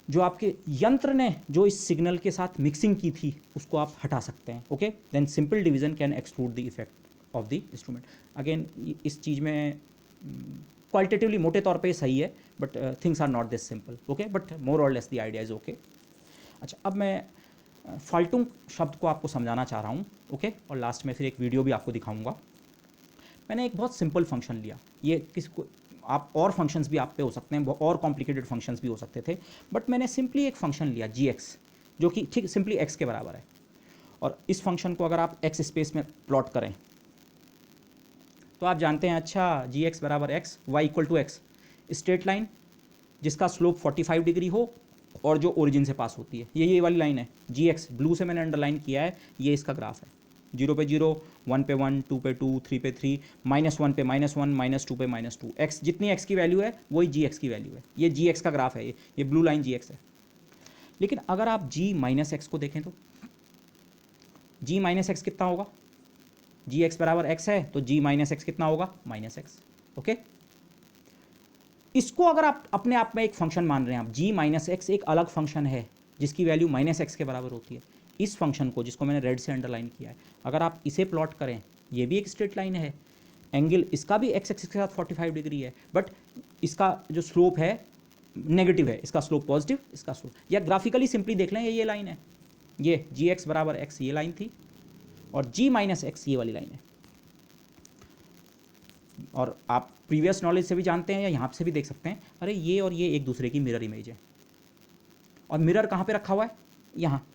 जो आपके यंत्र ने जो इस सिग्नल के साथ मिक्सिंग की थी उसको आप हटा सकते हैं। Okay, then simple division can exclude the effect of the instrument. Again इस चीज़ में क्वालिटेटिवली मोटे तौर पे सही है, but things are not this simple. Okay, but more or less the idea is okay. अच्छा, अब मैं फाल्टुंग शब्द को आपको समझाना चाह रहा हूँ, ओके। और लास्ट में फिर एक वीडियो भी आपको दिखाऊंगा। मैंने एक बहुत सिंपल फंक्शन लिया, ये किसको आप और फंक्शंस भी आप पे हो सकते हैं, और कॉम्प्लिकेटेड फंक्शंस भी हो सकते थे, बट मैंने सिंपली एक फंक्शन लिया gx, जो कि ठीक सिंपली x के बराबर है। और इस फंक्शन को अगर आप x स्पेस में प्लॉट करें तो आप जानते हैं, अच्छा gx बराबर x, y equal to x, straight line जिसका स्लोप 45 डिग्री हो और जो ओरिजिन से पास होती है, ये वाली लाइन है gx, ब्लू से मैंने अंडरलाइन किया है, ये इसका ग्राफ है। 0 पे 0, 1 पे 1, 2 पे 2, 3 पे 3, -1 पे -1, -2 पे -2, x जितनी x की वैल्यू है वही gx की वैल्यू है। ये gx का ग्राफ है, ये ब्लू लाइन gx है। लेकिन अगर आप g माइनस एक्स को देखें तो g माइनस एक्स कितना होगा, gx बराबर x है तो g माइनस एक्स कितना होगा, -x, ओके। इसको अगर आप अपने आप में एक फंक्शन मान रहे हैं, आप g माइनस एक्स एक अलग फंक्शन है जिसकी वैल्यू -x के बराबर होती है। इस फंक्शन को, जिसको मैंने रेड से अंडरलाइन किया है, अगर आप इसे प्लॉट करें, ये भी एक स्ट्रेट लाइन है, एंगल इसका भी x एक्सिस के साथ 45 डिग्री है, बट इसका जो स्लोप है नेगेटिव है, इसका स्लोप पॉजिटिव, इसका स्लोप, या ग्राफिकली सिंपली देख लें, ये लाइन है, ये gx बराबर x ये लाइन थी, और g माइनस एक्स ये वाली लाइन है। और आप प्रीवियस नॉलेज से भी जानते हैं या यहाँ से भी देख सकते हैं, अरे ये और ये एक दूसरे की मिरर इमेज है। और मिरर कहाँ पे रखा हुआ है, यहाँ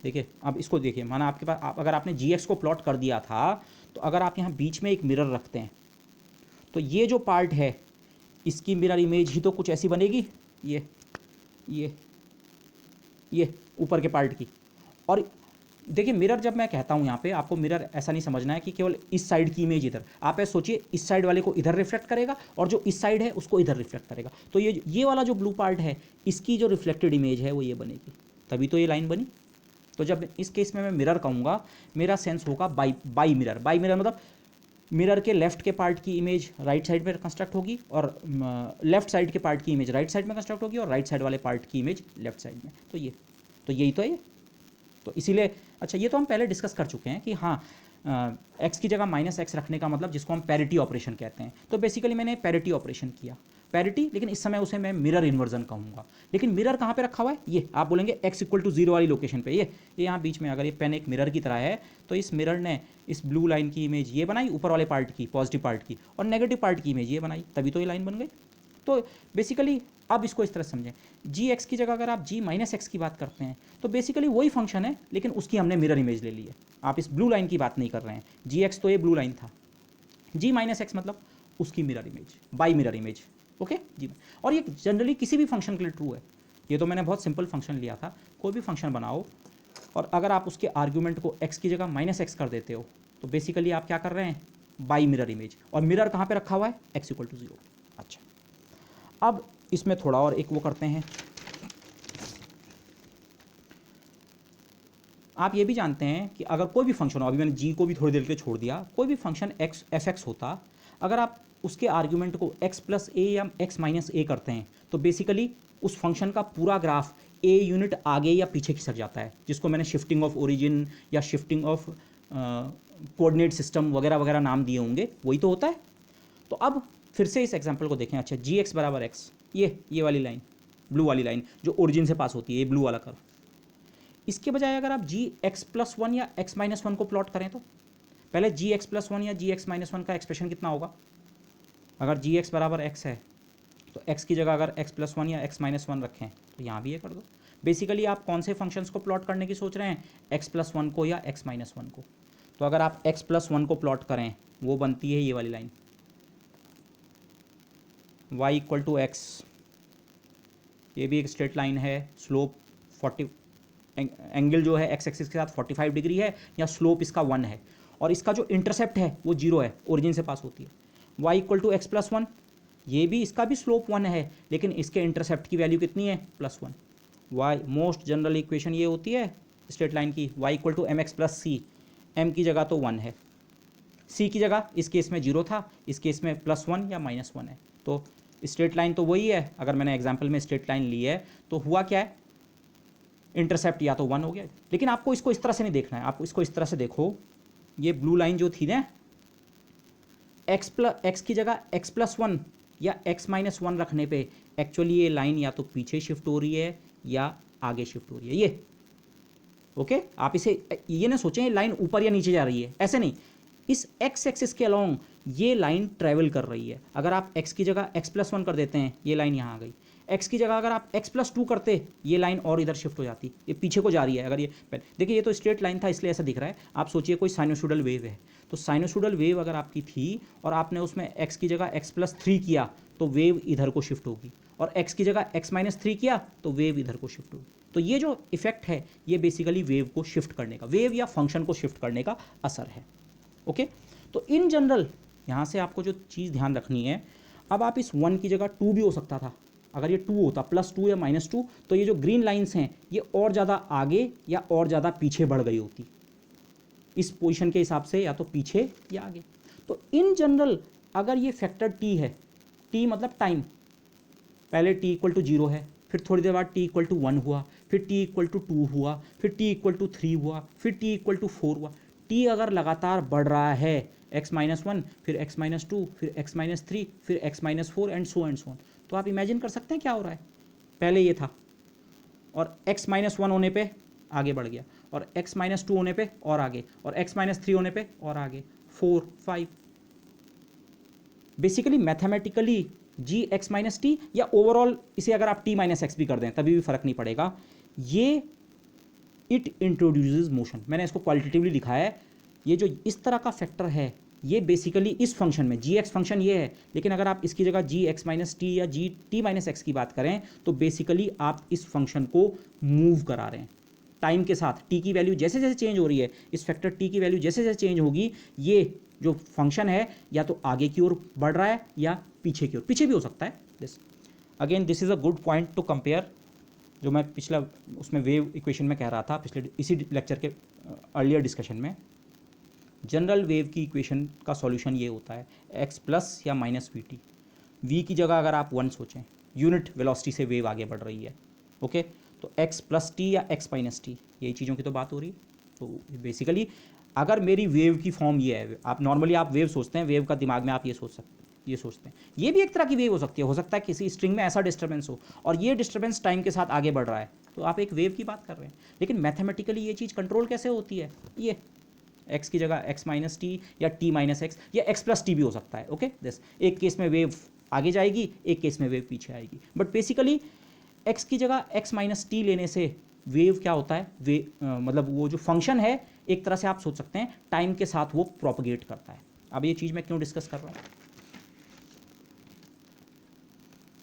देखिए। अब इसको देखिए, माना आपके पास अगर आपने gx को प्लॉट कर दिया था, तो अगर आप यहाँ बीच में एक मिरर रखते हैं तो ये जो पार्ट है इसकी मिरर इमेज ही तो कुछ ऐसी बनेगी, ये ऊपर के पार्ट की। और देखिए मिरर जब मैं कहता हूँ यहाँ पे, आपको मिरर ऐसा नहीं समझना है कि केवल इस साइड की इमेज इधर, आप ऐसा सोचिए इस साइड वाले को इधर रिफ्लेक्ट करेगा और जो इस साइड है उसको इधर रिफ्लेक्ट करेगा। तो ये वाला जो ब्लू पार्ट है इसकी जो रिफ्लेक्टेड इमेज है वो ये बनेगी, तभी तो ये लाइन बनी। तो जब इस केस में मैं मिरर कहूँगा, मेरा सेंस होगा बाई मिरर। बाई मिरर मतलब मिरर के लेफ्ट के पार्ट की इमेज राइट साइड में कंस्ट्रक्ट होगी, और लेफ्ट साइड के पार्ट की इमेज राइट साइड में कंस्ट्रक्ट होगी, और राइट साइड वाले पार्ट की इमेज लेफ्ट साइड में। तो यही तो है ये। तो इसीलिए, अच्छा ये तो हम पहले डिस्कस कर चुके हैं कि हाँ, x की जगह -x रखने का मतलब जिसको हम पैरिटी ऑपरेशन कहते हैं। तो बेसिकली मैंने पैरिटी ऑपरेशन किया, पैरिटी, लेकिन इस समय उसे मैं मिरर इन्वर्जन कहूँगा। लेकिन मिरर कहाँ पे रखा हुआ है, ये आप बोलेंगे x इक्वल टू 0 वाली लोकेशन पे, ये यहाँ बीच में। अगर ये पेन एक मिरर की तरह है तो इस मिरर ने इस ब्लू लाइन की इमेज ये बनाई, ऊपर वाले पार्ट की पॉजिटिव पार्ट की, और नेगेटिव पार्ट की इमेज ये बनाई, तभी तो ये लाइन बन गई। तो बेसिकली अब इसको इस तरह समझें, gx की जगह अगर आप g माइनस एक्स की बात करते हैं तो बेसिकली वही फंक्शन है, लेकिन उसकी हमने मिरर इमेज ले ली है। आप इस ब्लू लाइन की बात नहीं कर रहे हैं, gx तो ये ब्लू लाइन था, g माइनस एक्स मतलब उसकी mirror image, by mirror image, okay जी। और ये जनरली किसी भी फंक्शन के लिए ट्रू है। ये तो मैंने बहुत सिंपल फंक्शन लिया था, कोई भी फंक्शन बनाओ और अगर आप उसके आर्ग्यूमेंट को x की जगह -x कर देते हो तो बेसिकली आप क्या कर रहे हैं, बाई मिरर इमेज। और मिरर कहाँ पे रखा हुआ है, x इक्वल टू 0। अच्छा, अब इसमें थोड़ा और एक वो करते हैं। आप ये भी जानते हैं कि अगर कोई भी फंक्शन हो, अभी मैंने g को भी थोड़ी देर के लिए छोड़ दिया, कोई भी फंक्शन x f(x) होता, अगर आप उसके आर्ग्यूमेंट को x प्लस a या x माइनस a करते हैं तो बेसिकली उस फंक्शन का पूरा ग्राफ a यूनिट आगे या पीछे खिसक जाता है, जिसको मैंने शिफ्टिंग ऑफ ओरिजिन या शिफ्टिंग ऑफ कोऑर्डिनेट सिस्टम वगैरह वगैरह नाम दिए होंगे, वही तो होता है। तो अब फिर से इस एग्जांपल को देखें। अच्छा, gx बराबर x, ये वाली लाइन, ब्लू वाली लाइन जो ओरिजिन से पास होती है, ये ब्लू वाला कर्व। इसके बजाय अगर आप gx प्लस 1 या x माइनस 1 को प्लॉट करें तो पहले gx प्लस 1 या gx माइनस 1 का एक्सप्रेशन कितना होगा। अगर gx बराबर x है तो x की जगह अगर x प्लस 1 या x माइनस 1 रखें तो यहाँ भी ये कर दो। बेसिकली आप कौन से फंक्शंस को प्लॉट करने की सोच रहे हैं, x प्लस 1 को या x माइनस 1 को। तो अगर आप x प्लस 1 को प्लॉट करें, वो बनती है ये वाली line, y equal to x, ये भी एक स्ट्रेट लाइन है, स्लोप 40, एंगल जो है x एक्सिस के साथ 45 डिग्री है, या स्लोप इसका 1 है, और इसका जो इंटरसेप्ट है वो 0 है, ओरिजिन से पास होती है। y equal to x plus 1, ये भी इसका भी स्लोप 1 है, लेकिन इसके इंटरसेप्ट की वैल्यू कितनी है, +1। y मोस्ट जनरल इक्वेशन ये होती है स्ट्रेट लाइन की, y equal to mx plus c, m की जगह तो 1 है, c की जगह इस केस में 0 था, इस केस में +1 या -1 है। तो स्ट्रेट लाइन तो वही है। अगर मैंने एग्जाम्पल में स्ट्रेट लाइन ली है तो हुआ क्या है, इंटरसेप्ट या तो 1 हो गया। लेकिन आपको इसको इस तरह से नहीं देखना है, आपको इसको इस तरह से देखो, ये ब्लू लाइन जो थी ना, x की जगह x प्लस 1 या x माइनस 1 रखने पे एक्चुअली ये लाइन या तो पीछे शिफ्ट हो रही है या आगे शिफ्ट हो रही है। ओके आप इसे ये ना सोचें लाइन ऊपर या नीचे जा रही है, ऐसे नहीं, इस एक्स एक्सिस के अलोंग ये लाइन ट्रैवल कर रही है। अगर आप x की जगह x+1 कर देते हैं, ये लाइन यहाँ आ गई। x की जगह अगर आप x+2 करते, ये लाइन और इधर शिफ्ट हो जाती, ये पीछे को जा रही है। अगर ये देखिए ये तो स्ट्रेट लाइन था इसलिए ऐसा दिख रहा है, आप सोचिए कोई साइनोसॉइडल वेव है, तो साइनोसॉइडल वेव अगर आपकी थी और आपने उसमें x की जगह x+3 किया तो वेव इधर को शिफ्ट होगी, और x की जगह x-3 किया तो वेव इधर को शिफ्ट होगी। तो ये जो इफेक्ट है ये बेसिकली वेव को शिफ्ट करने का, वेव या फंक्शन को शिफ्ट करने का असर है। ओके तो इन जनरल यहाँ से आपको जो चीज़ ध्यान रखनी है, अब आप इस 1 की जगह 2 भी हो सकता था। अगर ये 2 होता +2 या -2 तो ये जो ग्रीन लाइंस हैं ये और ज़्यादा आगे या और ज़्यादा पीछे बढ़ गई होती, इस पोजीशन के हिसाब से, या तो पीछे या आगे। तो इन जनरल अगर ये फैक्टर t है, t मतलब टाइम, पहले t = 0 है, फिर थोड़ी देर बाद t = 1 हुआ, फिर t = 2 हुआ, फिर t = 3 हुआ, फिर t = 4 हुआ। t अगर लगातार बढ़ रहा है, x-1 फिर x-2 फिर x-3 फिर x-4 and so and so on, तो आप इमेजिन कर सकते हैं क्या हो रहा है। पहले ये था और x-1 होने पे आगे बढ़ गया, और x-2 होने पे और आगे, और x-3 होने पे और आगे, 4 5। बेसिकली मैथमेटिकली gx-t या ओवरऑल इसे अगर आप t-x भी कर दें तभी भी फर्क नहीं पड़ेगा, ये इट इंट्रोड्यूसेस मोशन। मैंने इसको क्वालिटेटिवली लिखा है, ये जो इस तरह का फैक्टर है ये बेसिकली इस फंक्शन में gx फंक्शन ये है, लेकिन अगर आप इसकी जगह gx-t या gt-x की बात करें तो बेसिकली आप इस फंक्शन को मूव करा रहे हैं टाइम के साथ। t की वैल्यू जैसे जैसे चेंज हो रही है, इस फैक्टर t की वैल्यू जैसे जैसे चेंज होगी, ये जो फंक्शन है या तो आगे की ओर बढ़ रहा है या पीछे की ओर, पीछे भी हो सकता है। This again this is a good point two compare, जो मैं पिछला उसमें वेव इक्वेशन में कह रहा था पिछले इसी लेक्चर के अर्लियर डिस्कशन में। जनरल वेव की इक्वेशन का सॉल्यूशन ये होता है x+ या -vt। v की जगह अगर आप 1 सोचें, यूनिट वेलोसिटी से वेव आगे बढ़ रही है, ओके, तो x+t या x-t, यही चीज़ों की तो बात हो रही है। तो बेसिकली अगर मेरी वेव की फॉर्म ये है, आप नॉर्मली आप वेव सोचते हैं, वेव का दिमाग में आप ये सोचते हैं, ये भी एक तरह की वेव हो सकती है। हो सकता है किसी स्ट्रिंग में ऐसा डिस्टर्बेंस हो और ये डिस्टर्बेंस टाइम के साथ आगे बढ़ रहा है, तो आप एक वेव की बात कर रहे हैं। लेकिन मैथमेटिकली ये चीज़ कंट्रोल कैसे होती है, ये x की जगह x-t या t-x या x+t भी हो सकता है। ओके दिस एक केस में वेव आगे जाएगी, एक केस में वेव पीछे आएगी, बट बेसिकली x की जगह x-t लेने से वेव क्या होता है, मतलब वो जो फंक्शन है एक तरह से आप सोच सकते हैं टाइम के साथ वो प्रोपगेट करता है। अब ये चीज़ मैं क्यों डिस्कस कर रहा हूँ,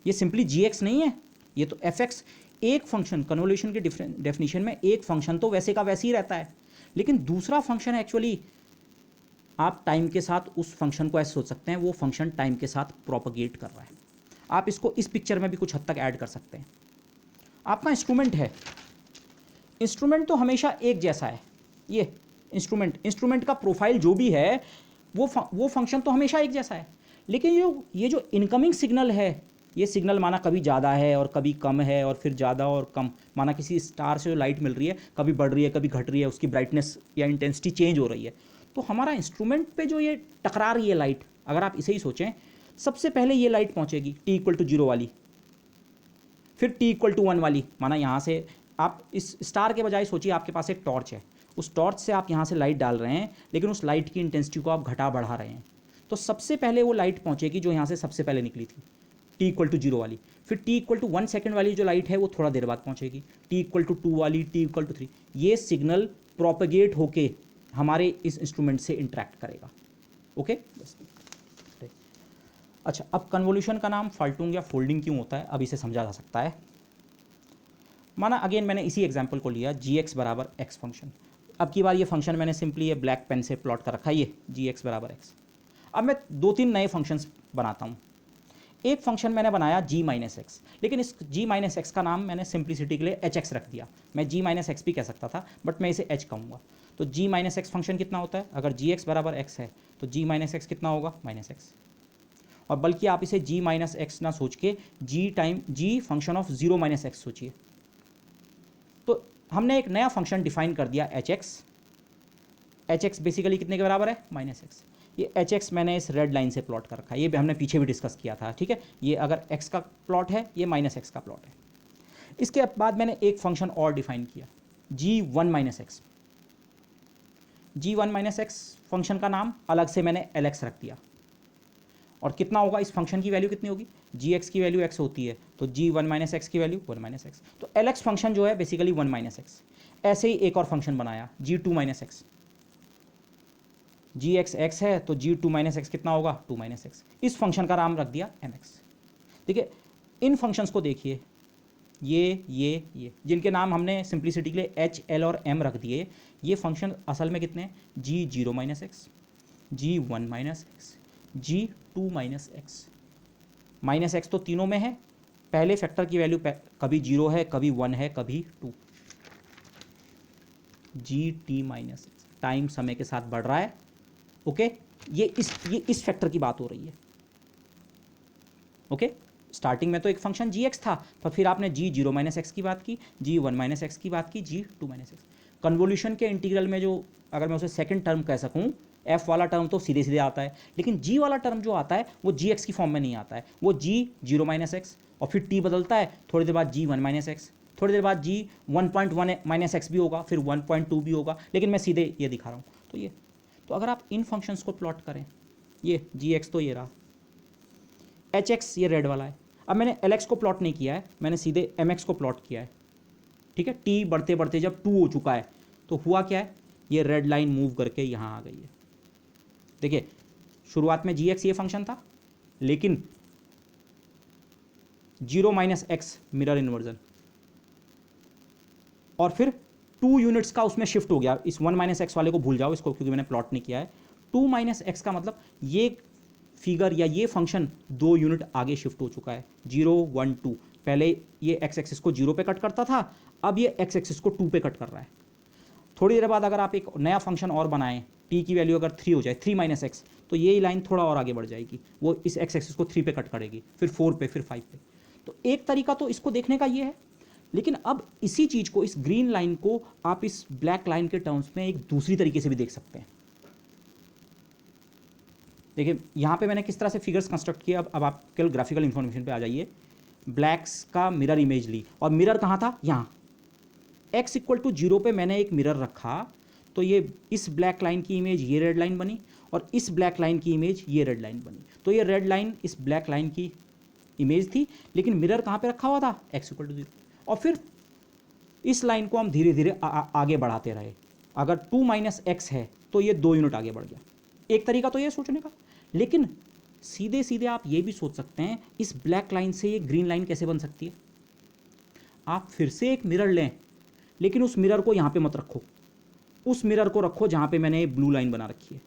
ये सिंपली gx नहीं है, ये तो fx। एक फंक्शन कन्वोल्यूशन की डेफिनेशन में एक फंक्शन तो वैसे का वैसे ही रहता है, लेकिन दूसरा फंक्शन एक्चुअली आप टाइम के साथ उस फंक्शन को ऐसे सोच सकते हैं वो फंक्शन टाइम के साथ प्रोपगेट कर रहा है। आप इसको इस पिक्चर में भी कुछ हद तक ऐड कर सकते हैं। आपका इंस्ट्रूमेंट है, इंस्ट्रूमेंट तो हमेशा एक जैसा है, ये इंस्ट्रूमेंट का प्रोफाइल जो भी है वो फंक्शन तो हमेशा एक जैसा है, लेकिन ये जो इनकमिंग सिग्नल है, ये सिग्नल माना कभी ज़्यादा है और कभी कम है और फिर ज़्यादा और कम, माना किसी स्टार से जो लाइट मिल रही है कभी बढ़ रही है कभी घट रही है, उसकी ब्राइटनेस या इंटेंसिटी चेंज हो रही है। तो हमारा इंस्ट्रूमेंट पे जो ये टकरा रही है लाइट, अगर आप इसे ही सोचें, सबसे पहले ये लाइट पहुँचेगी t = 0 वाली, फिर t = 1 वाली। माना यहाँ से आप इस स्टार के बजाय सोचिए आपके पास एक टॉर्च है, उस टॉर्च से आप यहाँ से लाइट डाल रहे हैं, लेकिन उस लाइट की इंटेंसिटी को आप घटा बढ़ा रहे हैं, तो सबसे पहले वो लाइट पहुँचेगी जो यहाँ से सबसे पहले निकली थी, t = 0 वाली। फिर t = 1 सेकेंड वाली जो लाइट है वो थोड़ा देर बाद पहुँचेगी, t = 2 वाली, t = 3। ये सिग्नल प्रोपगेट होके हमारे इस इंस्ट्रूमेंट से इंटरेक्ट करेगा। ओके अच्छा, अब कन्वोल्यूशन का नाम फाल्टूंग या फोल्डिंग क्यों होता है, अब इसे समझा जा सकता है। माना अगेन मैंने इसी एग्जांपल को लिया, gx = x फंक्शन। अब की बार ये फंक्शन मैंने सिंपली ये ब्लैक पेन से प्लॉट कर रखा है, ये gx = x। अब मैं 2-3 नए फंक्शंस बनाता हूँ। एक फंक्शन मैंने बनाया g-x, लेकिन इस g-x का नाम मैंने सिंप्लिसिटी के लिए hx रख दिया। मैं g-x भी कह सकता था, बट मैं इसे h कहूँगा। तो g-x फंक्शन कितना होता है, अगर gx = x है तो g-x कितना होगा, -x। और बल्कि आप इसे g-x ना सोच के g फंक्शन ऑफ 0-x सोचिए। तो हमने एक नया फंक्शन डिफाइन कर दिया hx बेसिकली कितने के बराबर है, -x। ये hx मैंने इस रेड लाइन से प्लॉट कर रखा है, ये हमने पीछे भी डिस्कस किया था, ठीक है। ये अगर x का प्लॉट है, ये -x का प्लॉट है। इसके बाद मैंने एक फंक्शन और डिफाइन किया, g1 minus x. g1 minus x function का नाम अलग से मैंने lx रख दिया। और कितना होगा, इस फंक्शन की वैल्यू कितनी होगी, gx की वैल्यू x होती है, तो g1 माइनस एक्स की वैल्यू 1 माइनस एक्स, तो lx फंक्शन जो है बेसिकली 1 माइनस एक्स। ऐसे ही एक और फंक्शन बनाया g2 minus x, gx x है तो g2 माइनस एक्स कितना होगा, 2 माइनस एक्स। इस फंक्शन का नाम रख दिया mx। देखिए इन फंक्शंस को देखिए, ये जिनके नाम हमने सिंप्लिसिटी के लिए h, l और m रख दिए, ये फंक्शन असल में कितने हैं, g0 minus x, g1 minus x, g2 minus x. Minus x तो तीनों में है, पहले फैक्टर की वैल्यू कभी 0 है, कभी 1 है, कभी 2। gt माइनस एक्स टाइम समय के साथ बढ़ रहा है। ओके, ये इस फैक्टर की बात हो रही है। ओके, स्टार्टिंग में तो एक फंक्शन जी एक्स था, पर फिर आपने g0 माइनस एक्स की बात की, g1 माइनस एक्स की बात की, g2 माइनस एक्स। कन्वोल्यूशन के इंटीग्रल में जो, अगर मैं उसे सेकंड टर्म कह सकूं, f वाला टर्म तो सीधे सीधे आता है, लेकिन g वाला टर्म जो आता है वो gx की फॉर्म में नहीं आता है, वो g0 माइनस एक्स और फिर t बदलता है, थोड़ी देर बाद g1 माइनस एक्स, थोड़ी देर बाद g1.1 माइनस एक्स भी होगा, फिर 1.2 भी होगा, लेकिन मैं सीधे ये दिखा रहा हूँ। तो ये, तो अगर आप इन फंक्शंस को प्लॉट करें, ये gx तो ये रहा, hx ये रेड वाला है। अब मैंने lx को प्लॉट नहीं किया है, मैंने सीधे mx को प्लॉट किया है। ठीक है, t बढ़ते बढ़ते जब 2 हो चुका है तो हुआ क्या है, ये रेड लाइन मूव करके यहाँ आ गई है। देखिए शुरुआत में gx ये फंक्शन था, लेकिन 0 माइनस एक्स मिरर इन्वर्जन, और फिर 2 यूनिट्स का उसमें शिफ्ट हो गया। इस 1 माइनस एक्स वाले को भूल जाओ इसको, क्योंकि मैंने प्लॉट नहीं किया है। 2 माइनस एक्स का मतलब ये फिगर या ये फंक्शन 2 यूनिट आगे शिफ्ट हो चुका है, 0 1 2। पहले ये एक्स एक्सिस को 0 पे कट करता था, अब ये एक्स एक्सिस को 2 पे कट कर रहा है। थोड़ी देर बाद अगर आप एक नया फंक्शन और बनाएं, t की वैल्यू अगर 3 हो जाए, 3 माइनस एक्स, तो ये लाइन थोड़ा और आगे बढ़ जाएगी, वो इस एक्स एक्सिस को 3 पे कट करेगी, फिर 4 पे, फिर 5 पे। तो एक तरीका तो इसको देखने का ये है, लेकिन अब इसी चीज़ को, इस ग्रीन लाइन को आप इस ब्लैक लाइन के टर्म्स में एक दूसरी तरीके से भी देख सकते हैं। देखिए यहाँ पे मैंने किस तरह से फिगर्स कंस्ट्रक्ट किए। अब आप केवल ग्राफिकल इंफॉर्मेशन पे आ जाइए। ब्लैक्स का मिरर इमेज ली, और मिरर कहाँ था, यहाँ x इक्वल टू 0 पे मैंने एक मिरर रखा, तो ये इस ब्लैक लाइन की इमेज ये रेड लाइन बनी, और इस ब्लैक लाइन की इमेज ये रेड लाइन बनी। तो ये रेड लाइन इस ब्लैक लाइन की इमेज थी, लेकिन मिरर कहाँ पे रखा हुआ था, x इक्वल टू 0। और फिर इस लाइन को हम धीरे धीरे आगे बढ़ाते रहे। अगर 2 माइनस एक्स है तो ये 2 यूनिट आगे बढ़ गया। एक तरीका तो ये सोचने का, लेकिन सीधे सीधे आप ये भी सोच सकते हैं, इस ब्लैक लाइन से ये ग्रीन लाइन कैसे बन सकती है। आप फिर से एक मिरर लें, लेकिन उस मिरर को यहाँ पे मत रखो, उस मिरर को रखो जहाँ पे मैंने ये ब्लू लाइन बना रखी है,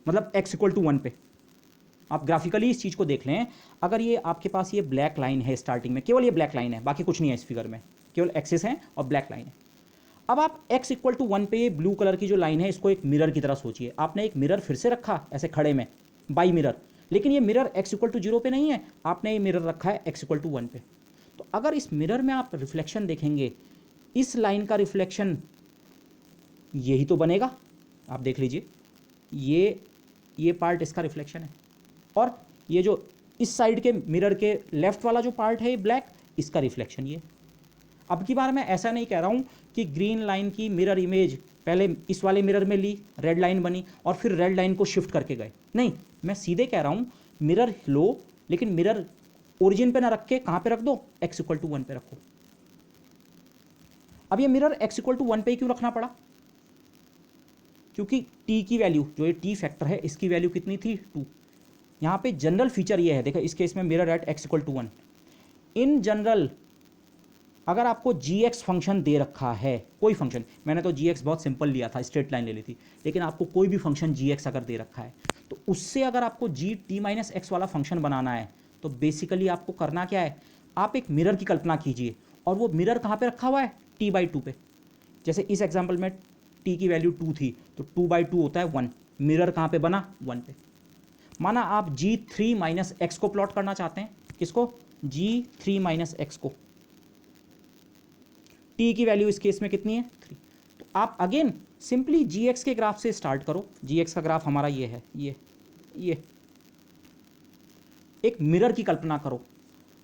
मतलब x इक्वल टू 1 पे। आप ग्राफिकली इस चीज़ को देख लें। अगर ये आपके पास ये ब्लैक लाइन है स्टार्टिंग में, केवल ये ब्लैक लाइन है, बाकी कुछ नहीं है इस फिगर में, केवल एक्सिस है और ब्लैक लाइन है। अब आप x इक्वल टू 1 पे ये ब्लू कलर की जो लाइन है, इसको एक मिरर की तरह सोचिए। आपने एक मिरर फिर से रखा ऐसे खड़े में, बाई मिरर, लेकिन ये मिरर x इक्वल टू 0 पे नहीं है, आपने ये मिरर रखा है x इक्वल टू 1 पे। तो अगर इस मिरर में आप रिफ्लेक्शन देखेंगे, इस लाइन का रिफ्लेक्शन यही तो बनेगा। आप देख लीजिए, ये पार्ट इसका रिफ्लेक्शन है, और ये जो इस साइड के मिरर के लेफ्ट वाला जो पार्ट है ये ब्लैक, इसका रिफ्लेक्शन ये। अब की बार मैं ऐसा नहीं कह रहा हूँ कि ग्रीन लाइन की मिरर इमेज पहले इस वाले मिरर में ली, रेड लाइन बनी, और फिर रेड लाइन को शिफ्ट करके गए। नहीं, मैं सीधे कह रहा हूँ मिरर लो, लेकिन मिरर ओरिजिन पे ना रख के कहाँ पे रख दो, x इक्वल टू 1 पे रखो। अब ये मिरर x इक्वल टू 1 पे क्यों रखना पड़ा, क्योंकि t की वैल्यू, जो ये t फैक्टर है, इसकी वैल्यू कितनी थी, 2। यहाँ पे जनरल फीचर ये है, देखो इस केस में mirror at x equal to 1। In general अगर आपको gx फंक्शन दे रखा है, कोई फंक्शन, मैंने तो gx बहुत सिंपल लिया था, स्ट्रेट लाइन ले ली थी, लेकिन आपको कोई भी फंक्शन gx अगर दे रखा है, तो उससे अगर आपको gt माइनस एक्स वाला फंक्शन बनाना है, तो बेसिकली आपको करना क्या है, आप एक मिरर की कल्पना कीजिए, और वो मिरर कहाँ पे रखा हुआ है, t/2 पे। जैसे इस एग्जाम्पल में t की वैल्यू 2 थी, तो 2/2 होता है 1। मिरर कहाँ पे बना, 1 पे। माना आप g3 माइनस एक्स को प्लॉट करना चाहते हैं, किसको, g3 माइनस एक्स को। t की वैल्यू इस केस में कितनी है, 3। तो आप अगेन सिंपली gx के ग्राफ से स्टार्ट करो। gx का ग्राफ हमारा ये है, ये एक मिरर की कल्पना करो,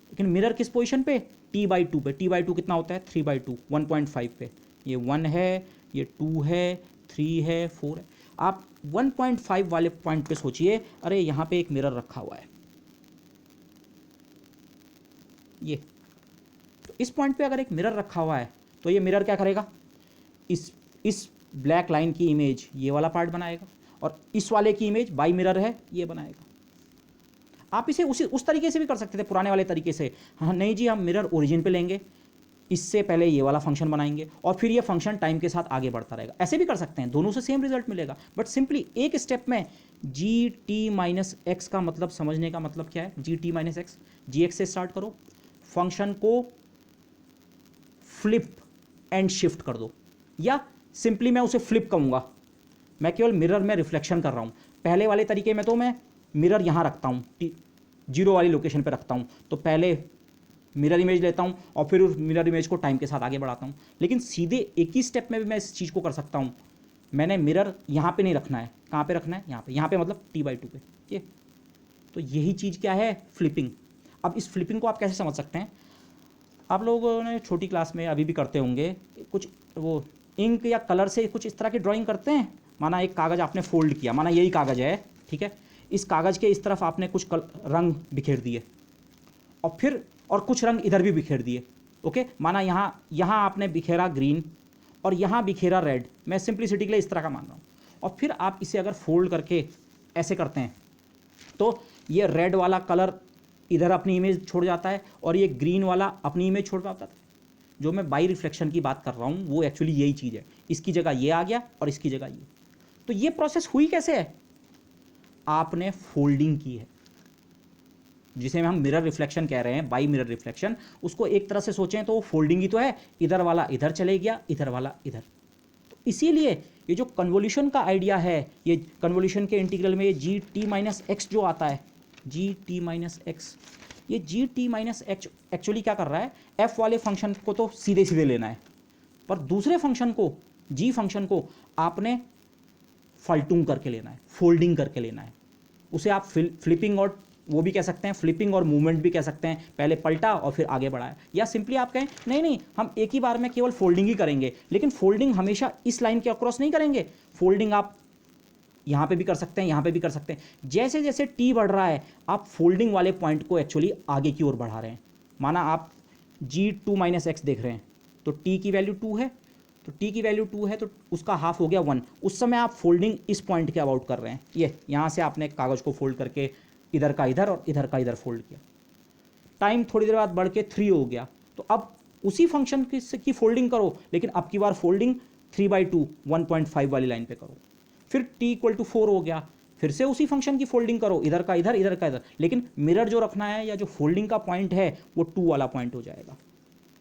लेकिन मिरर किस पोजीशन पे, t/2 पे। t/2 कितना होता है, 3/2, 1.5 पे। ये 1 है, ये 2 है, 3 है, 4 है। आप 1.5 वाले पॉइंट पे सोचिए, अरे यहाँ पे एक मिरर रखा हुआ है, ये तो इस पॉइंट पे अगर एक मिरर रखा हुआ है तो ये मिरर क्या करेगा, इस ब्लैक लाइन की इमेज ये वाला पार्ट बनाएगा और इस वाले की इमेज बाई मिरर है ये बनाएगा। आप इसे उस तरीके से भी कर सकते थे, पुराने वाले तरीके से। हाँ नहीं जी, हम मिरर ओरिजिन पे लेंगे, इससे पहले ये वाला फंक्शन बनाएंगे और फिर ये फंक्शन टाइम के साथ आगे बढ़ता रहेगा। ऐसे भी कर सकते हैं, दोनों से सेम रिजल्ट मिलेगा, बट सिंपली एक स्टेप में जी टी माइनस एक्स का मतलब समझने का मतलब क्या है। जी टी माइनस एक्स, जी एक्स से स्टार्ट करो, फंक्शन को फ्लिप एंड शिफ्ट कर दो, या सिंपली मैं उसे फ्लिप कहूँगा, मैं केवल मिरर में रिफ्लेक्शन कर रहा हूँ। पहले वाले तरीके में तो मैं मिरर यहाँ रखता हूँ, 0 वाली लोकेशन पे रखता हूँ, तो पहले मिरर इमेज लेता हूँ और फिर उस मिरर इमेज को टाइम के साथ आगे बढ़ाता हूँ। लेकिन सीधे एक ही स्टेप में भी मैं इस चीज़ को कर सकता हूँ। मैंने मिरर यहाँ पे नहीं रखना है, कहाँ पे रखना है, यहाँ पे मतलब t/2 पे। ये तो यही चीज़ क्या है, फ्लिपिंग। अब इस फ्लिपिंग को आप कैसे समझ सकते हैं, आप लोगों ने छोटी क्लास में अभी भी करते होंगे, कुछ वो इंक या कलर से कुछ इस तरह की ड्राइंग करते हैं। माना एक कागज़ आपने फोल्ड किया, माना यही कागज़ है, ठीक है, इस कागज़ के इस तरफ आपने कुछ रंग बिखेर दिए और कुछ रंग इधर भी बिखेर दिए। ओके, माना यहाँ आपने बिखेरा ग्रीन और यहाँ बिखेरा रेड, मैं सिंप्लिसिटी के लिए इस तरह का मान रहा हूँ। और फिर आप इसे अगर फोल्ड करके ऐसे करते हैं तो ये रेड वाला कलर इधर अपनी इमेज छोड़ जाता है और ये ग्रीन वाला अपनी इमेज छोड़ पाता है। जो मैं बाई रिफ्लेक्शन की बात कर रहा हूँ वो एक्चुअली यही चीज़ है, इसकी जगह ये आ गया और इसकी जगह ये। तो ये प्रोसेस हुई कैसे है, आपने फोल्डिंग की है, जिसे हम मिरर रिफ्लेक्शन कह रहे हैं, बाई मिरर रिफ्लेक्शन। उसको एक तरह से सोचें तो वो फोल्डिंग ही तो है, इधर वाला इधर चले गया, इधर वाला इधर। तो इसीलिए ये जो कन्वोल्यूशन का आइडिया है, ये कन्वोल्यूशन के इंटीग्रल में ये जी टी माइनस एक्स जो आता है, जी टी माइनस एक्स, ये जी टी माइनस एक्स एक्चुअली क्या कर रहा है, एफ वाले फंक्शन को तो सीधे सीधे लेना है, पर दूसरे फंक्शन को, जी फंक्शन को आपने फल्टूंग करके लेना है, फोल्डिंग करके लेना है। उसे आप फ्लिपिंग और वो भी कह सकते हैं, फ्लिपिंग और मूवमेंट भी कह सकते हैं, पहले पलटा और फिर आगे बढ़ाया। या सिंपली आप कहें नहीं हम एक ही बार में केवल फोल्डिंग ही करेंगे, लेकिन फोल्डिंग हमेशा इस लाइन के अक्रॉस नहीं करेंगे। फोल्डिंग आप यहाँ पे भी कर सकते हैं, यहाँ पे भी कर सकते हैं। जैसे जैसे टी बढ़ रहा है आप फोल्डिंग वाले पॉइंट को एक्चुअली आगे की ओर बढ़ा रहे हैं। माना आप जी टू माइनस एक्स देख रहे हैं, तो टी की वैल्यू 2 है, तो टी की वैल्यू 2 है तो उसका हाफ हो गया 1। उस समय आप फोल्डिंग इस पॉइंट के अबाउट कर रहे हैं। ये यहाँ से आपने कागज़ को फोल्ड करके इधर का इधर और इधर का इधर फोल्ड किया, टाइम थोड़ी देर बाद बढ़ के 3 हो गया। तो अब उसी फंक्शन की फोल्डिंग करो, लेकिन अब की बार फोल्डिंग 3/2 1.5 वाली लाइन पे करो। फिर t = 4 हो गया, फिर से उसी फंक्शन की फोल्डिंग करो, इधर का इधर, इधर का इधर, लेकिन मिरर जो रखना है या जो फोल्डिंग का पॉइंट है वो 2 वाला पॉइंट हो जाएगा।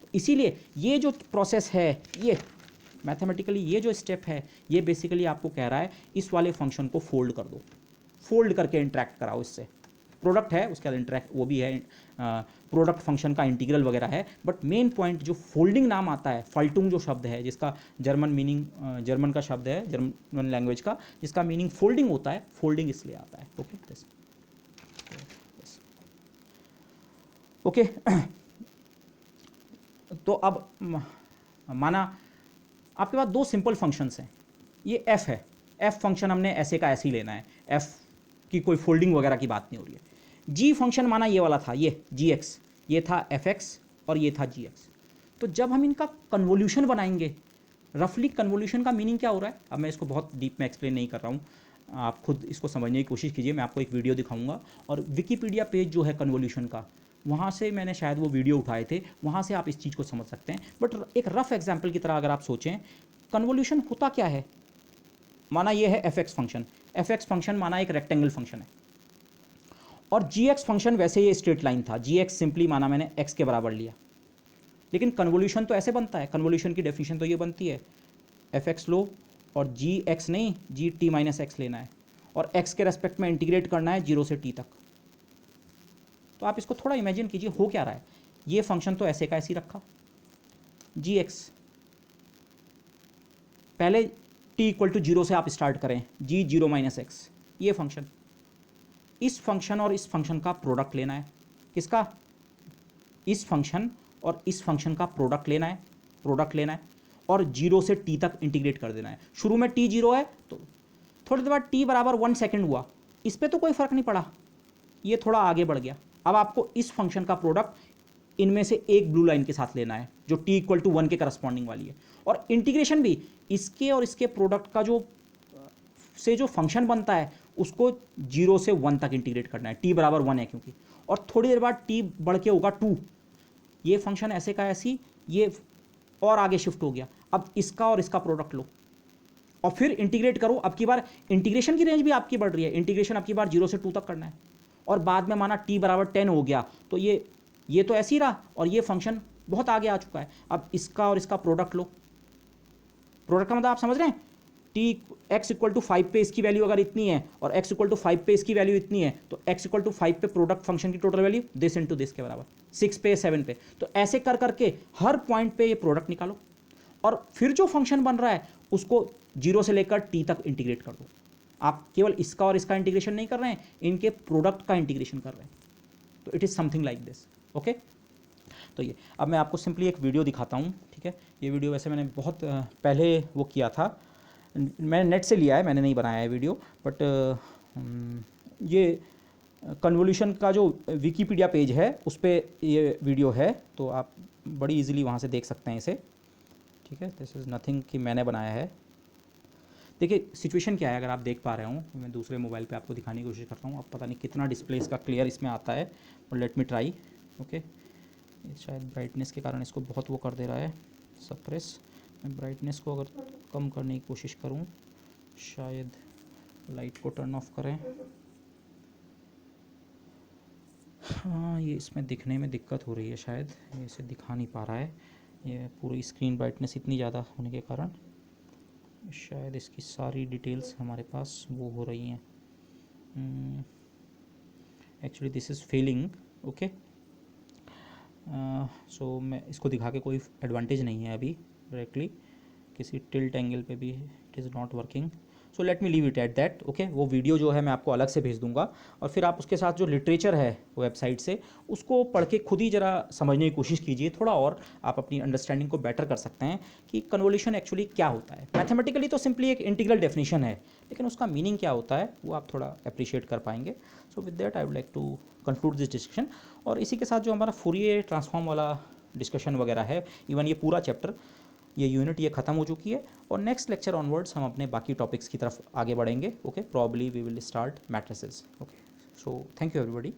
तो इसीलिए ये जो प्रोसेस है, ये मैथमेटिकली ये जो स्टेप है, ये बेसिकली आपको कह रहा है इस वाले फंक्शन को फोल्ड कर दो, फोल्ड करके इंटरेक्ट कराओ इससे। प्रोडक्ट है उसके बाद इंटरेक्ट वो भी है, प्रोडक्ट फंक्शन का इंटीग्रल वगैरह है, बट मेन पॉइंट जो फोल्डिंग नाम आता है, फल्टुंग जो शब्द है, जिसका जर्मन मीनिंग, जर्मन का शब्द है, जर्मन लैंग्वेज का, जिसका मीनिंग फोल्डिंग होता है, फोल्डिंग इसलिए आता है। ओके ओके तो अब माना आपके पास 2 सिंपल फंक्शंस हैं, ये f है, f फंक्शन हमने ऐसे का ऐसे ही लेना है, f की कोई फोल्डिंग वगैरह की बात नहीं हो रही है। g फंक्शन माना ये वाला था, ये gx, ये था fx और ये था gx। तो जब हम इनका कन्वोल्यूशन बनाएंगे, रफली कन्वोल्यूशन का मीनिंग क्या हो रहा है, अब मैं इसको बहुत डीप में एक्सप्लेन नहीं कर रहा हूँ, आप खुद इसको समझने की कोशिश कीजिए। मैं आपको एक वीडियो दिखाऊंगा और विकीपीडिया पेज जो है कन्वोल्यूशन का, वहाँ से मैंने शायद वो वीडियो उठाए थे, वहाँ से आप इस चीज़ को समझ सकते हैं। बट एक रफ एग्जाम्पल की तरह अगर आप सोचें, कन्वोल्यूशन होता क्या है, माना ये है fx फंक्शन, fx फंक्शन माना एक रेक्टेंगल फंक्शन है, और gx फंक्शन वैसे ये स्ट्रेट लाइन था, gx सिंपली माना मैंने x के बराबर लिया। लेकिन कन्वोल्यूशन तो ऐसे बनता है, कन्वोल्यूशन की डेफिनेशन तो ये बनती है, fx लो और gx नहीं gt माइनस एक्स लेना है और x के रेस्पेक्ट में इंटीग्रेट करना है 0 से t तक। तो आप इसको थोड़ा इमेजिन कीजिए हो क्या रहा है, ये फंक्शन तो ऐसे का ऐसे ही रखा, gx पहले t = 0 से आप स्टार्ट करें, g0 माइनस एक्स, ये फंक्शन, इस फंक्शन और इस फंक्शन का प्रोडक्ट लेना है। किसका, इस फंक्शन और इस फंक्शन का प्रोडक्ट लेना है, और 0 से t तक इंटीग्रेट कर देना है। शुरू में t 0 है तो थोड़ी देर बाद t बराबर 1 सेकेंड हुआ, इस पर तो कोई फर्क नहीं पड़ा, ये थोड़ा आगे बढ़ गया। अब आपको इस फंक्शन का प्रोडक्ट इनमें से एक ब्लू लाइन के साथ लेना है जो t इक्वल टू 1 के करस्पॉन्डिंग वाली है, और इंटीग्रेशन भी इसके और इसके प्रोडक्ट का जो फंक्शन बनता है उसको 0 से 1 तक इंटीग्रेट करना है, t बराबर 1 है क्योंकि, और थोड़ी देर बाद t बढ़ के होगा 2, ये फंक्शन ऐसे का ऐसी ये और आगे शिफ्ट हो गया। अब इसका और इसका प्रोडक्ट लो और फिर इंटीग्रेट करो। अब की बार इंटीग्रेशन की रेंज भी आपकी बढ़ रही है, इंटीग्रेशन अब की बार 0 से 2 तक करना है, और बाद में माना t बराबर 10 हो गया तो ये तो ऐसे ही रहा और ये फंक्शन बहुत आगे आ चुका है। अब इसका और इसका प्रोडक्ट लो, प्रोडक्ट का मतलब आप समझ रहे हैं, x इक्वल टू 5 पे इसकी वैल्यू अगर इतनी है और x इक्वल टू 5 पे इसकी वैल्यू इतनी है तो x इक्वल टू 5 पे प्रोडक्ट फंक्शन की total value this into this के बराबर, 6 पे 7 पे, तो ऐसे कर करके हर पॉइंट पे ये प्रोडक्ट निकालो और फिर जो फंक्शन बन रहा है उसको 0 से लेकर t तक इंटीग्रेट कर दो। आप केवल इसका और इसका इंटीग्रेशन नहीं कर रहे हैं, इनके प्रोडक्ट का इंटीग्रेशन कर रहे हैं, तो it is something like this. Okay, तो ये अब मैं आपको सिंपली एक वीडियो दिखाता हूँ, ठीक है। ये वीडियो वैसे मैंने बहुत पहले वो किया था, मैंने नेट से लिया है, मैंने नहीं बनाया है वीडियो, बट ये कन्वोल्यूशन का जो विकीपीडिया पेज है उस पर ये वीडियो है, तो आप बड़ी इजीली वहाँ से देख सकते हैं इसे, ठीक है। दिस इज़ नथिंग कि मैंने बनाया है। देखिए सिचुएशन क्या है, अगर आप देख पा रहे हो, मैं दूसरे मोबाइल पे आपको दिखाने की कोशिश करता हूँ। अब पता नहीं कितना डिस्प्ले इसका क्लियर इसमें आता है, but let me try. Okay, शायद ब्राइटनेस के कारण इसको बहुत वो कर दे रहा है सप्रेस। मैं ब्राइटनेस को अगर कम करने की कोशिश करूं, शायद लाइट को टर्न ऑफ करें, हाँ ये इसमें दिखने में दिक्कत हो रही है, शायद ये इसे दिखा नहीं पा रहा है, ये पूरी स्क्रीन ब्राइटनेस इतनी ज़्यादा होने के कारण शायद इसकी सारी डिटेल्स हमारे पास वो हो रही हैं। Actually this is failing. Okay, so मैं इसको दिखा के कोई एडवांटेज नहीं है अभी डायरेक्टली, किसी टिल्ट एंगल पे भी it is not working, so let me leave it at that. Okay, वो वीडियो जो है मैं आपको अलग से भेज दूंगा, और फिर आप उसके साथ जो लिटरेचर है वेबसाइट से उसको पढ़ के खुद ही ज़रा समझने की कोशिश कीजिए थोड़ा, और आप अपनी अंडरस्टैंडिंग को बेटर कर सकते हैं कि कन्वोल्यूशन एक्चुअली क्या होता है। मैथमेटिकली तो सिंपली एक इंटीग्रल डेफिनेशन है, लेकिन उसका मीनिंग क्या होता है वो आप थोड़ा अप्रिशिएट कर पाएंगे। So with that I would like to conclude this discussion, और इसी के साथ जो हमारा फूरियर ट्रांसफॉर्म वाला डिस्कशन वगैरह है, इवन ये पूरा चैप्टर, ये यूनिट ये ख़त्म हो चुकी है, और नेक्स्ट लेक्चर ऑनवर्ड्स हम अपने बाकी टॉपिक्स की तरफ आगे बढ़ेंगे। Okay, probably we will start matrices. Okay, so thank you everybody.